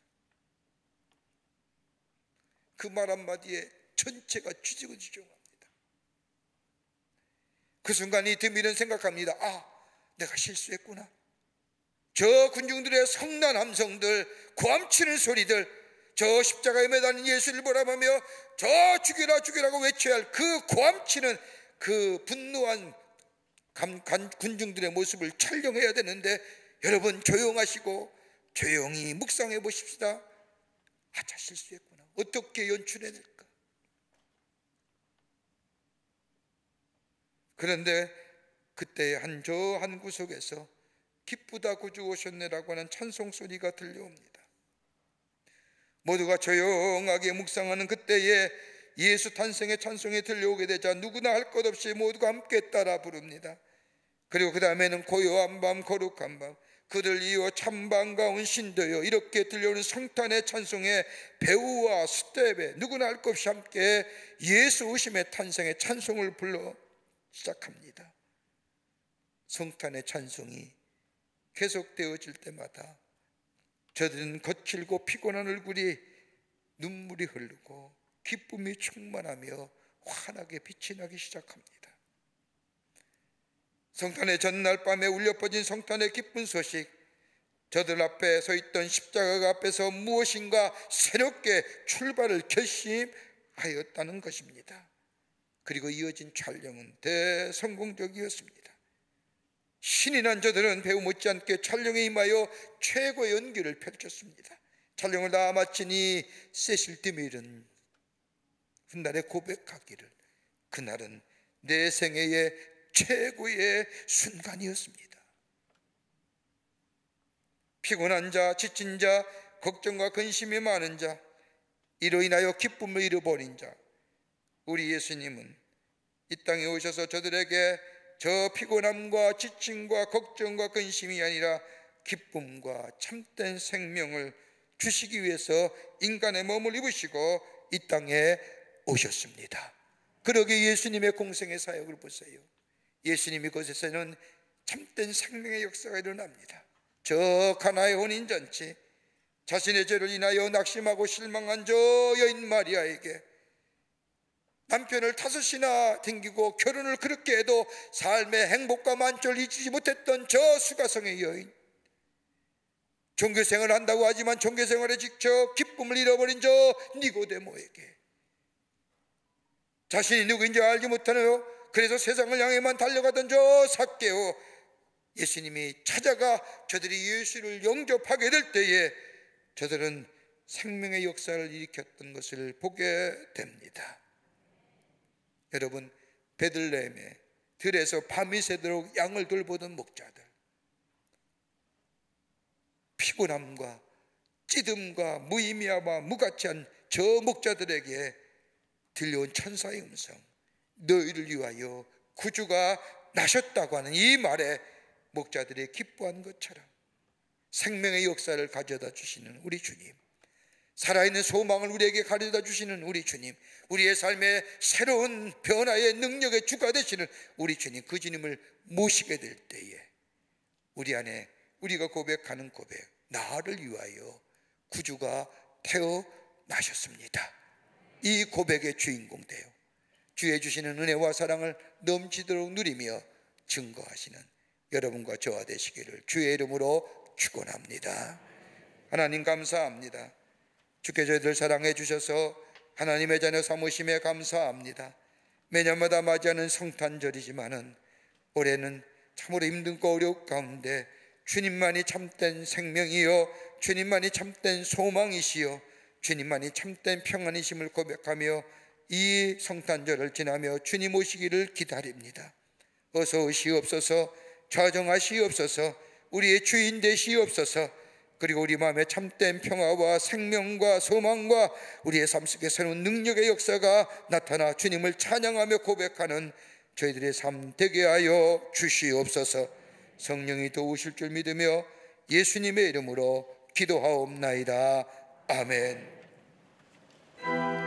그 말 한마디에 전체가 쥐지고지종합니다. 그 순간 이 디밀은 생각합니다. 아, 내가 실수했구나. 저 군중들의 성난 함성들, 고함치는 소리들, 저 십자가에 매달린 예수를 바라보며 저 죽여라 죽여라고 외쳐야 할 그 고함치는 그 분노한 군중들의 모습을 촬영해야 되는데, 여러분 조용하시고 조용히 묵상해 보십시다. 자, 실수했구나. 어떻게 연출해야 될까? 그런데 그때 한 구석에서 기쁘다 구주 오셨네라고 하는 찬송 소리가 들려옵니다. 모두가 조용하게 묵상하는 그때에 예수 탄생의 찬송에 들려오게 되자 누구나 할 것 없이 모두가 함께 따라 부릅니다. 그리고 그 다음에는 고요한 밤 거룩한 밤 그들 이어 참 반가운 신도여 이렇게 들려오는 성탄의 찬송에 배우와 스텝에 누구나 할 것 없이 함께 예수 오심의 탄생의 찬송을 불러 시작합니다. 성탄의 찬송이 계속되어질 때마다 저들은 거칠고 피곤한 얼굴이 눈물이 흐르고 기쁨이 충만하며 환하게 빛이 나기 시작합니다. 성탄의 전날 밤에 울려 퍼진 성탄의 기쁜 소식, 저들 앞에 서 있던 십자가 앞에서 무엇인가 새롭게 출발을 결심하였다는 것입니다. 그리고 이어진 촬영은 대성공적이었습니다. 신이 난 저들은 배우 못지않게 촬영에 임하여 최고의 연기를 펼쳤습니다. 촬영을 다 마치니 세실 드밀은 훗날에 고백하기를 그날은 내 생애의 최고의 순간이었습니다. 피곤한 자, 지친 자, 걱정과 근심이 많은 자, 이로 인하여 기쁨을 잃어버린 자, 우리 예수님은 이 땅에 오셔서 저들에게 저 피곤함과 지침과 걱정과 근심이 아니라 기쁨과 참된 생명을 주시기 위해서 인간의 몸을 입으시고 이 땅에 오셨습니다. 그러기에 예수님의 공생의 사역을 보세요. 예수님이 그곳에서는 참된 생명의 역사가 일어납니다. 저 가나의 혼인잔치, 자신의 죄를 인하여 낙심하고 실망한 저 여인 마리아에게 남편을 5이나 댕기고 결혼을 그렇게 해도 삶의 행복과 만족을 잊지 못했던 저 수가성의 여인, 종교생활을 한다고 하지만 종교생활에 지쳐 기쁨을 잃어버린 저 니고데모에게 자신이 누구인지 알지 못하네요. 그래서 세상을 향해만 달려가던 저 삭개오, 예수님이 찾아가 저들이 예수를 영접하게 될 때에 저들은 생명의 역사를 일으켰던 것을 보게 됩니다. 여러분, 베들레헴에 들에서 밤이 새도록 양을 돌보던 목자들, 피곤함과 찌듦과 무의미함과 무가치한 저 목자들에게 들려온 천사의 음성, 너희를 위하여 구주가 나셨다고 하는 이 말에 목자들이 기뻐한 것처럼 생명의 역사를 가져다 주시는 우리 주님, 살아있는 소망을 우리에게 가져다 주시는 우리 주님, 우리의 삶의 새로운 변화의 능력의 주가 되시는 우리 주님, 그 주님을 모시게 될 때에 우리 안에 우리가 고백하는 고백, 나를 위하여 구주가 태어나셨습니다. 이 고백의 주인공 되어 주의 주시는 은혜와 사랑을 넘치도록 누리며 증거하시는 여러분과 저와 되시기를 주의 이름으로 축원합니다. 하나님 감사합니다. 주께 저희들 사랑해 주셔서 하나님의 자녀 삼으심에 감사합니다. 매년마다 맞이하는 성탄절이지만은 올해는 참으로 힘든고 어려운 가운데 주님만이 참된 생명이요 주님만이 참된 소망이시요 주님만이 참된 평안이심을 고백하며 이 성탄절을 지나며 주님 오시기를 기다립니다. 어서 오시옵소서, 좌정하시옵소서, 우리의 주인 되시옵소서. 그리고 우리 마음에 참된 평화와 생명과 소망과 우리의 삶 속에 새로운 능력의 역사가 나타나 주님을 찬양하며 고백하는 저희들의 삶 되게 하여 주시옵소서. 성령이 도우실 줄 믿으며 예수님의 이름으로 기도하옵나이다. 아멘. 오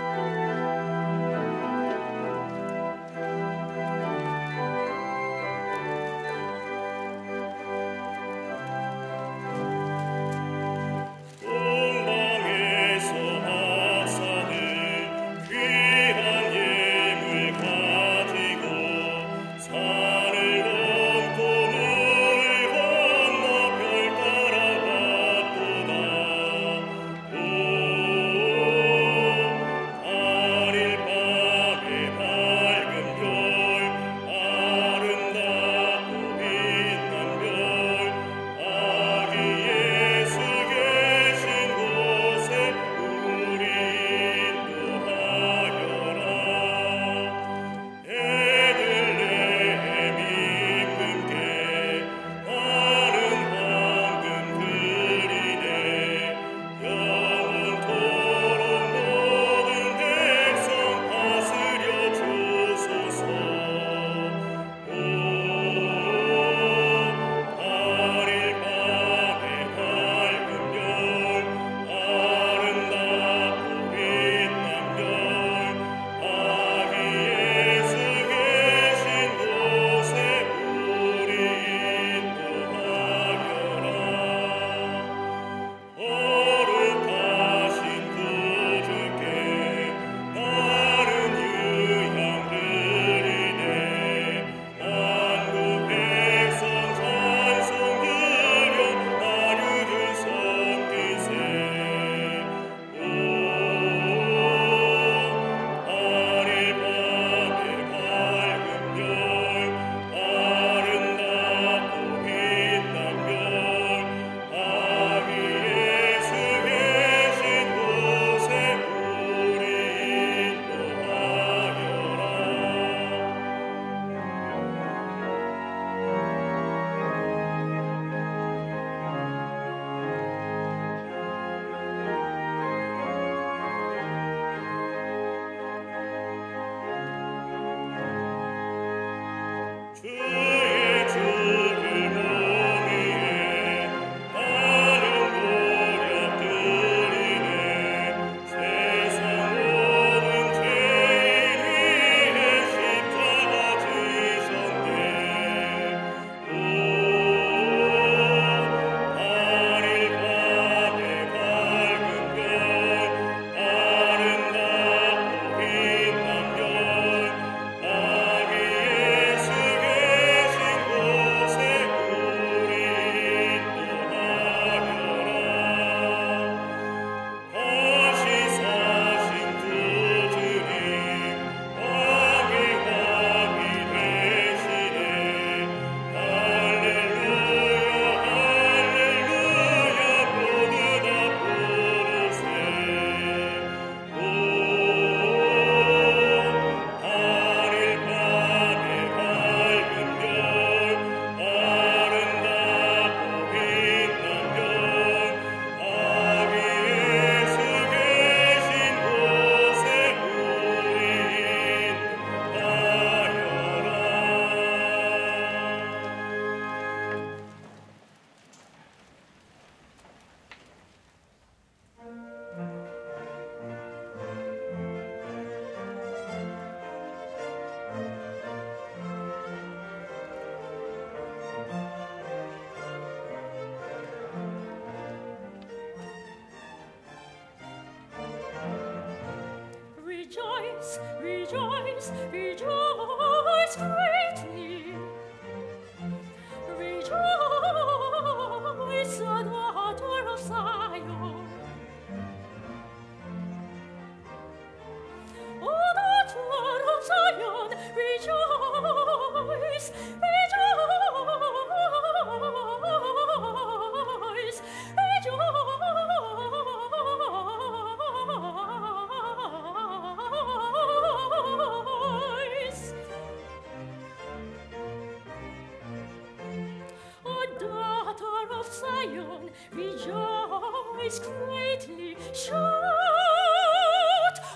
rejoice greatly. Rejoice, O daughter of Zion. O daughter of Zion, rejoice, rejoice, rejoice. O daughter of Zion, rejoice greatly, shout,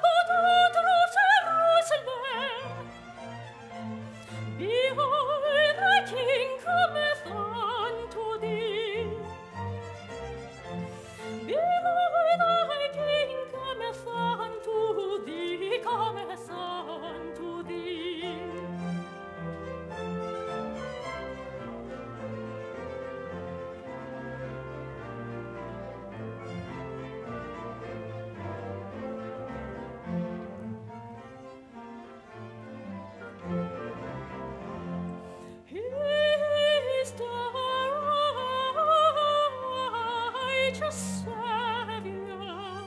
O daughter of Jerusalem, behold, thy King cometh unto thee. Behold, thy King cometh unto thee, cometh unto thee. He is the righteous Savior.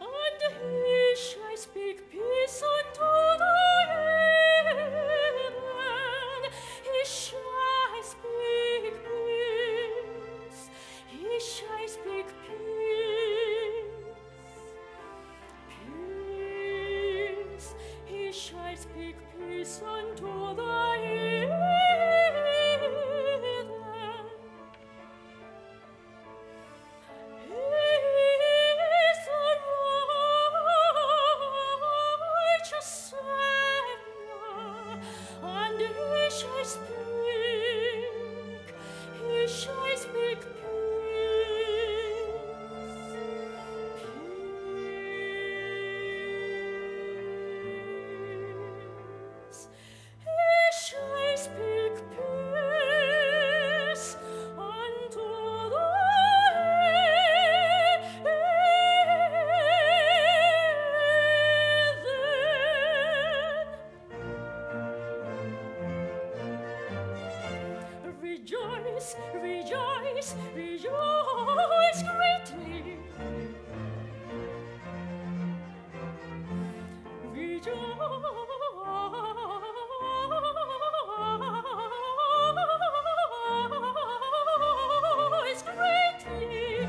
And he shall speak peace unto thy heaven. He shall speak peace. He shall speak peace. Peace. He shall speak peace unto thy heaven. He is the righteous Savior, and he shall speak. He shall speak peace. Peace. He shall speak peace unto Rejoice, rejoice, rejoice greatly. Rejoice greatly.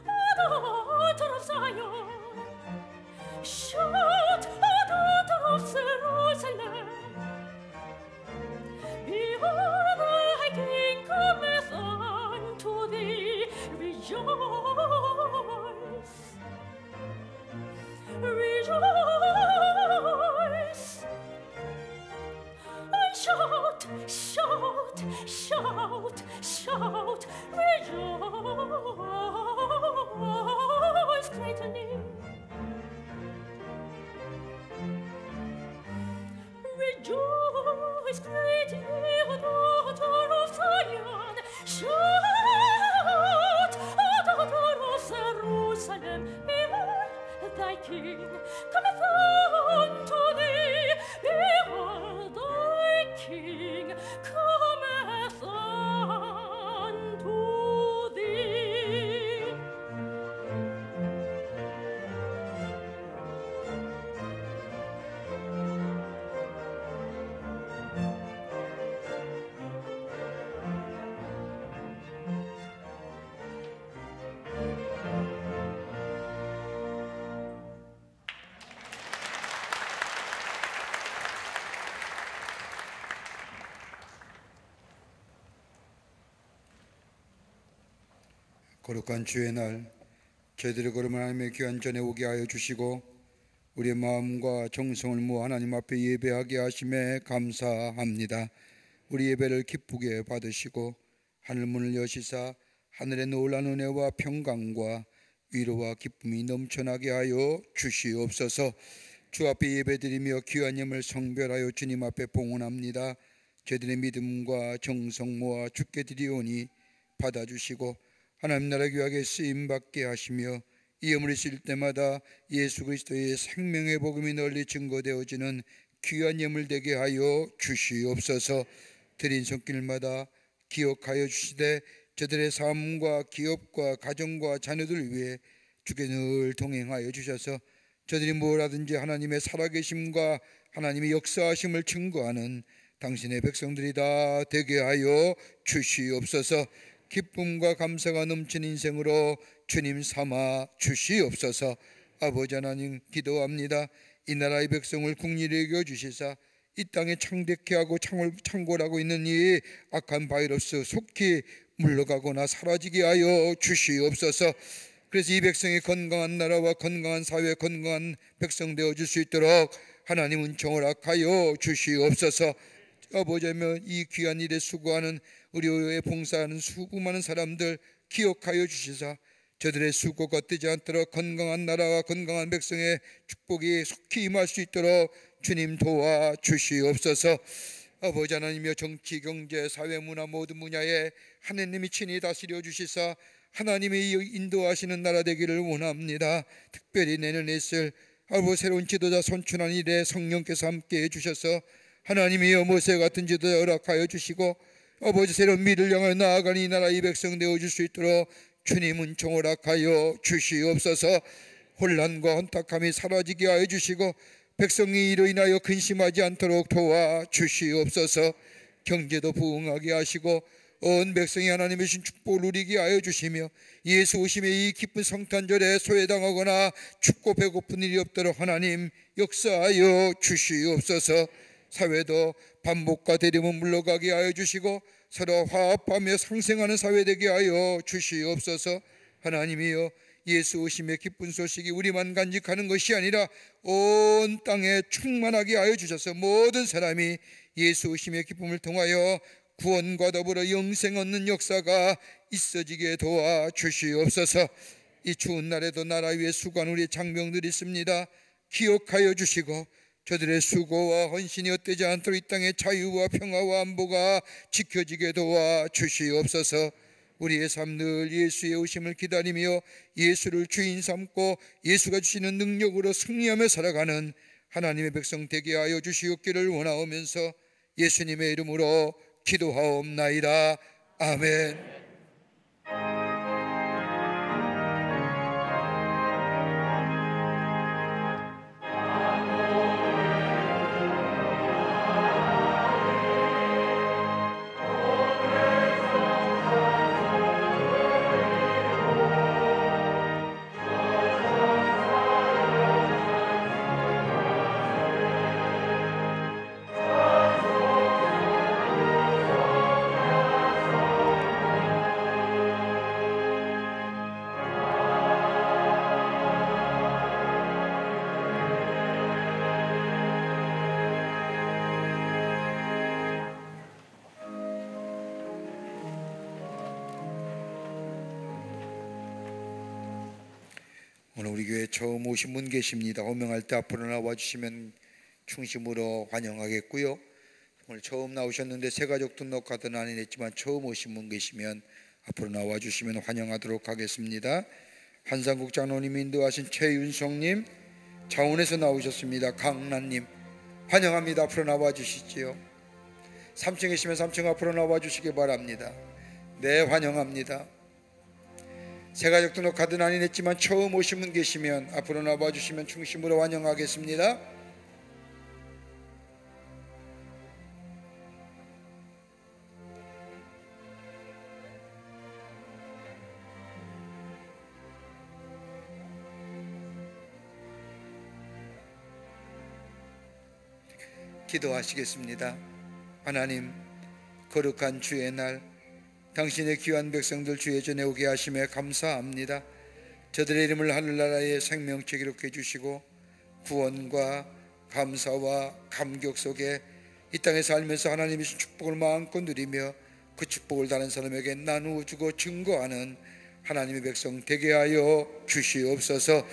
O daughter of Zion, shout, O daughter of Jerusalem. Behold, thy King cometh unto thee. Rejoice, rejoice, and shout, shout, shout, shout, rejoice greatly. Rejoice greatly, O daughter of Zion. Shout, O daughter of Jerusalem. Behold, thy King cometh unto thee. Behold, thy King cometh unto thee. 거룩한 주의 날 저희들의 걸음을 하나님의 귀한 전에 오게 하여 주시고 우리의 마음과 정성을 모아 하나님 앞에 예배하게 하심에 감사합니다. 우리 예배를 기쁘게 받으시고 하늘문을 여시사 하늘의 놀라운 은혜와 평강과 위로와 기쁨이 넘쳐나게 하여 주시옵소서. 주 앞에 예배드리며 귀한 예물 성별하여 주님 앞에 봉헌합니다. 저희들의 믿음과 정성 모아 주께 드리오니 받아주시고 하나님 나라 귀하게 쓰임받게 하시며 이 예물을 실 때마다 예수 그리스도의 생명의 복음이 널리 증거되어지는 귀한 예물 되게 하여 주시옵소서. 드린 손길마다 기억하여 주시되 저들의 삶과 기업과 가정과 자녀들을 위해 주께 늘 동행하여 주셔서 저들이 뭘 하든지 하나님의 살아계심과 하나님의 역사하심을 증거하는 당신의 백성들이 다 되게 하여 주시옵소서. 기쁨과 감사가 넘치는 인생으로 주님 삼아 주시옵소서. 아버지 하나님 기도합니다. 이 나라의 백성을 국리를 여겨 주시사 이 땅에 창대케 하고 창궐하고 있는 이 악한 바이러스 속히 물러가거나 사라지게 하여 주시옵소서. 그래서 이 백성이 건강한 나라와 건강한 사회, 건강한 백성 되어줄 수 있도록 하나님 은총을 허락하여 주시옵소서. 아버지면 이 귀한 일에 수고하는 우리 교회에 봉사하는 수많은 사람들 기억하여 주시사 저들의 수고가 뜨지 않도록 건강한 나라와 건강한 백성의 축복이 속히 임할 수 있도록 주님 도와 주시옵소서. 아버지 하나님이여 정치, 경제, 사회, 문화 모든 분야에 하나님이 친히 다스려 주시사 하나님이 인도하시는 나라 되기를 원합니다. 특별히 내년에 있을 아버지 새로운 지도자 선출한 일에 성령께서 함께해 주셔서 하나님이여 모세 같은 지도자 허락하여 주시고 아버지 새로운 미래를 향하여 나아가는 이 나라 이 백성 되어줄 수 있도록 주님 은총 허락하여 주시옵소서. 혼란과 혼탁함이 사라지게 하여 주시고 백성이 이로 인하여 근심하지 않도록 도와 주시옵소서. 경제도 부흥하게 하시고 온 백성이 하나님의 신 축복을 누리게 하여 주시며 예수 오심의 이 기쁜 성탄절에 소외당하거나 춥고 배고픈 일이 없도록 하나님 역사하여 주시옵소서. 사회도 반복과 대립은 물러가게 하여 주시고 서로 화합하며 상생하는 사회 되게 하여 주시옵소서. 하나님이여 예수 오심의 기쁜 소식이 우리만 간직하는 것이 아니라 온 땅에 충만하게 하여 주셔서 모든 사람이 예수 오심의 기쁨을 통하여 구원과 더불어 영생 얻는 역사가 있어지게 도와 주시옵소서. 이 추운 날에도 나라 위에 수고한 우리 장병들이 있습니다. 기억하여 주시고 저들의 수고와 헌신이 헛되지 않도록 이 땅의 자유와 평화와 안보가 지켜지게 도와 주시옵소서. 우리의 삶 늘 예수의 오심을 기다리며 예수를 주인 삼고 예수가 주시는 능력으로 승리하며 살아가는 하나님의 백성 되게 하여 주시옵기를 원하오면서 예수님의 이름으로 기도하옵나이다. 아멘. 오늘 우리 교회 처음 오신 분 계십니다. 호명할 때 앞으로 나와주시면 충심으로 환영하겠고요. 오늘 처음 나오셨는데 새 가족 등록카드는 안 했지만 처음 오신 분 계시면 앞으로 나와주시면 환영하도록 하겠습니다. 한상국 장로님 인도하신 최윤성님, 자원에서 나오셨습니다. 강란님 환영합니다. 앞으로 나와주시지요. 3층에 계시면 3층 앞으로 나와주시기 바랍니다. 네, 환영합니다. 새가족 등록 카드는 안 했지만 처음 오신 분 계시면 앞으로 나와주시면 충심으로 환영하겠습니다. 기도하시겠습니다. 하나님, 거룩한 주의 날 당신의 귀한 백성들 주의 전에 오게 하심에 감사합니다. 저들의 이름을 하늘나라의 생명책 기록해 주시고 구원과 감사와 감격 속에 이 땅에 살면서 하나님의 축복을 마음껏 누리며 그 축복을 다른 사람에게 나누어 주고 증거하는 하나님의 백성 되게 하여 주시옵소서.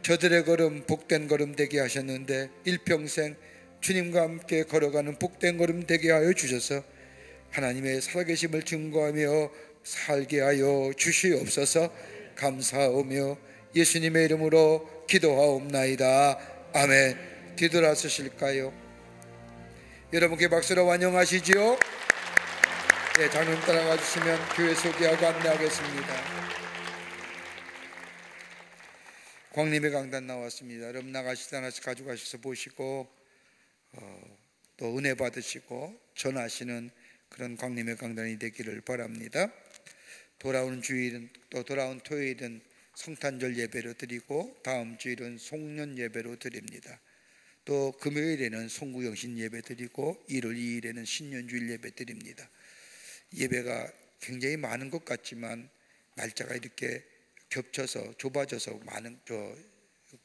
저들의 걸음 복된 걸음 되게 하셨는데 일평생 주님과 함께 걸어가는 복된 걸음 되게 하여 주셔서 하나님의 살아계심을 증거하며 살게 하여 주시옵소서. 감사하오며 예수님의 이름으로 기도하옵나이다. 아멘. 뒤돌아서실까요? 여러분께 박수로 환영하시지요? 네, 장로님 따라가 주시면 교회 소개하고 안내하겠습니다. 광림의 강단 나왔습니다. 여러분 나가시다 하나씩 가져가셔서 보시고 또 은혜 받으시고 전하시는 그런 광림의 강단이 되기를 바랍니다. 돌아오는 주일은 또 돌아온 토요일은 성탄절 예배로 드리고 다음 주일은 송년 예배로 드립니다. 또 금요일에는 송구영신 예배 드리고 1월 2일에는 신년주일 예배 드립니다. 예배가 굉장히 많은 것 같지만 날짜가 이렇게 겹쳐서 좁아져서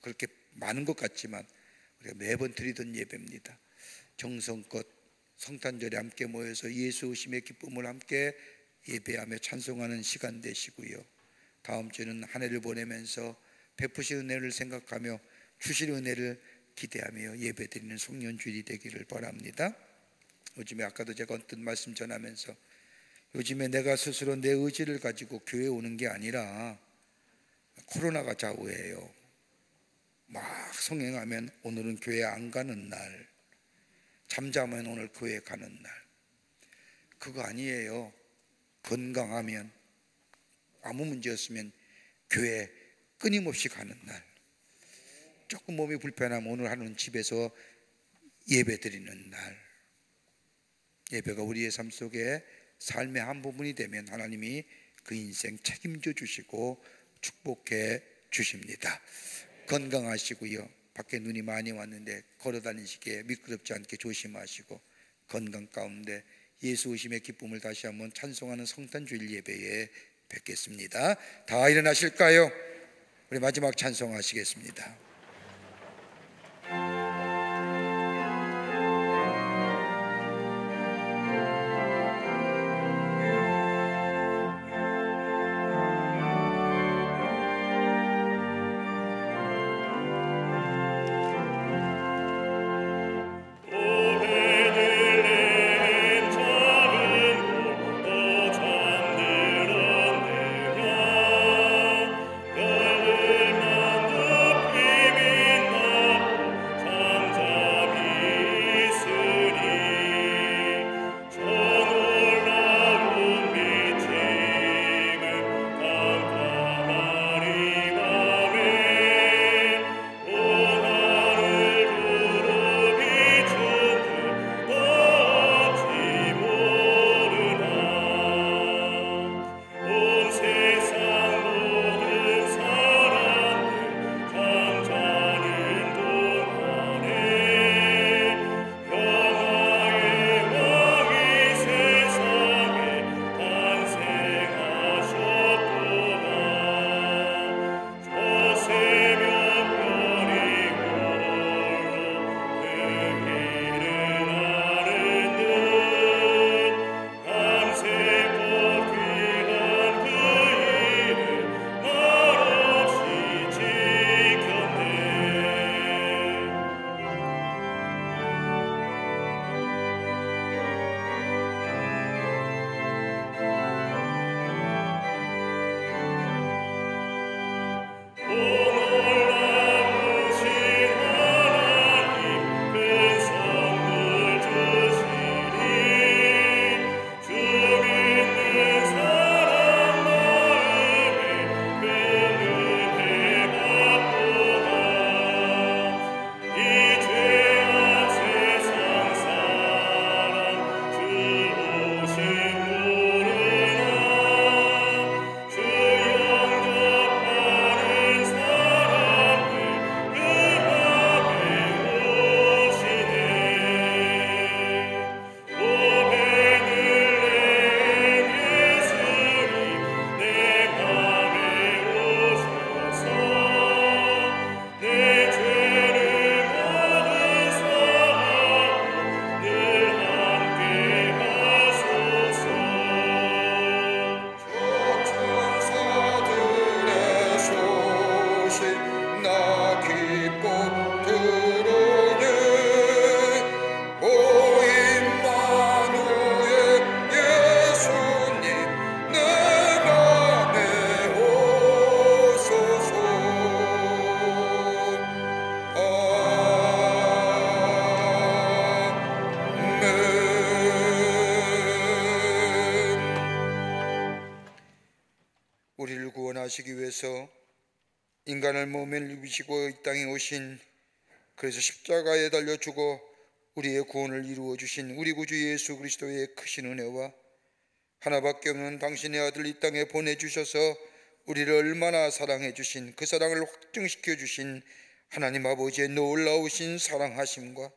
그렇게 많은 것 같지만 우리가 매번 드리던 예배입니다. 정성껏 성탄절에 함께 모여서 예수 오심의 기쁨을 함께 예배하며 찬송하는 시간 되시고요. 다음 주는 한 해를 보내면서 베푸신 은혜를 생각하며 주실 은혜를 기대하며 예배드리는 송년주일이 되기를 바랍니다. 요즘에 아까도 제가 언뜻 말씀 전하면서 요즘에 내가 스스로 내 의지를 가지고 교회에 오는 게 아니라 코로나가 좌우해요. 막 성행하면 오늘은 교회 안 가는 날, 잠자면 오늘 교회 가는 날. 그거 아니에요. 건강하면, 아무 문제 없으면 교회 끊임없이 가는 날. 조금 몸이 불편하면 오늘 하루는 집에서 예배 드리는 날. 예배가 우리의 삶 속에 삶의 한 부분이 되면 하나님이 그 인생 책임져 주시고 축복해 주십니다. 건강하시고요. 밖에 눈이 많이 왔는데 걸어 다니시기에 미끄럽지 않게 조심하시고 건강 가운데 예수 오심의 기쁨을 다시 한번 찬송하는 성탄주일 예배에 뵙겠습니다. 다 일어나실까요? 우리 마지막 찬송하시겠습니다. 널 만듭히 우리를 구원하시기 위해서 인간을 몸에 입으시고 이 땅에 오신, 그래서 십자가에 달려 죽어 우리의 구원을 이루어 주신 우리 구주 예수 그리스도의 크신 은혜와 하나밖에 없는 당신의 아들 이 땅에 보내주셔서 우리를 얼마나 사랑해 주신, 그 사랑을 확증시켜 주신 하나님 아버지의 놀라우신 사랑하심과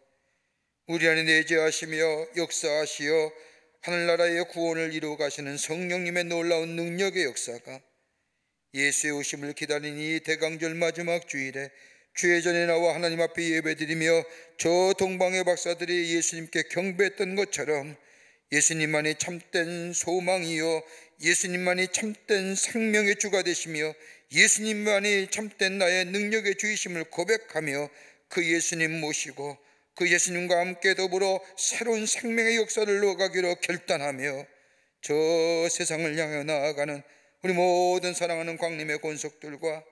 우리 안에 내재하시며 역사하시어 하늘나라의 구원을 이루어 가시는 성령님의 놀라운 능력의 역사가 예수의 오심을 기다린 이 대강절 마지막 주일에 주의 전에 나와 하나님 앞에 예배드리며 저 동방의 박사들이 예수님께 경배했던 것처럼 예수님만이 참된 소망이요, 예수님만이 참된 생명의 주가 되시며 예수님만이 참된 나의 능력의 주이심을 고백하며 그 예수님 모시고 그 예수님과 함께 더불어 새로운 생명의 역사를 넣어가기로 결단하며 저 세상을 향해 나아가는 우리 모든 사랑하는 광림의 권속들과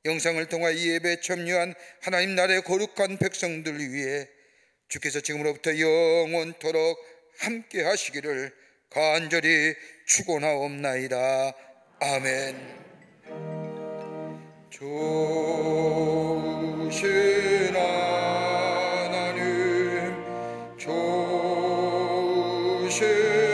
영상을 통하 이 예배에 참여한 하나님 나라의 거룩한 백성들을 위해 주께서 지금으로부터 영원토록 함께 하시기를 간절히 축원하옵나이다. 아멘. 좋으신 하나님, 좋으신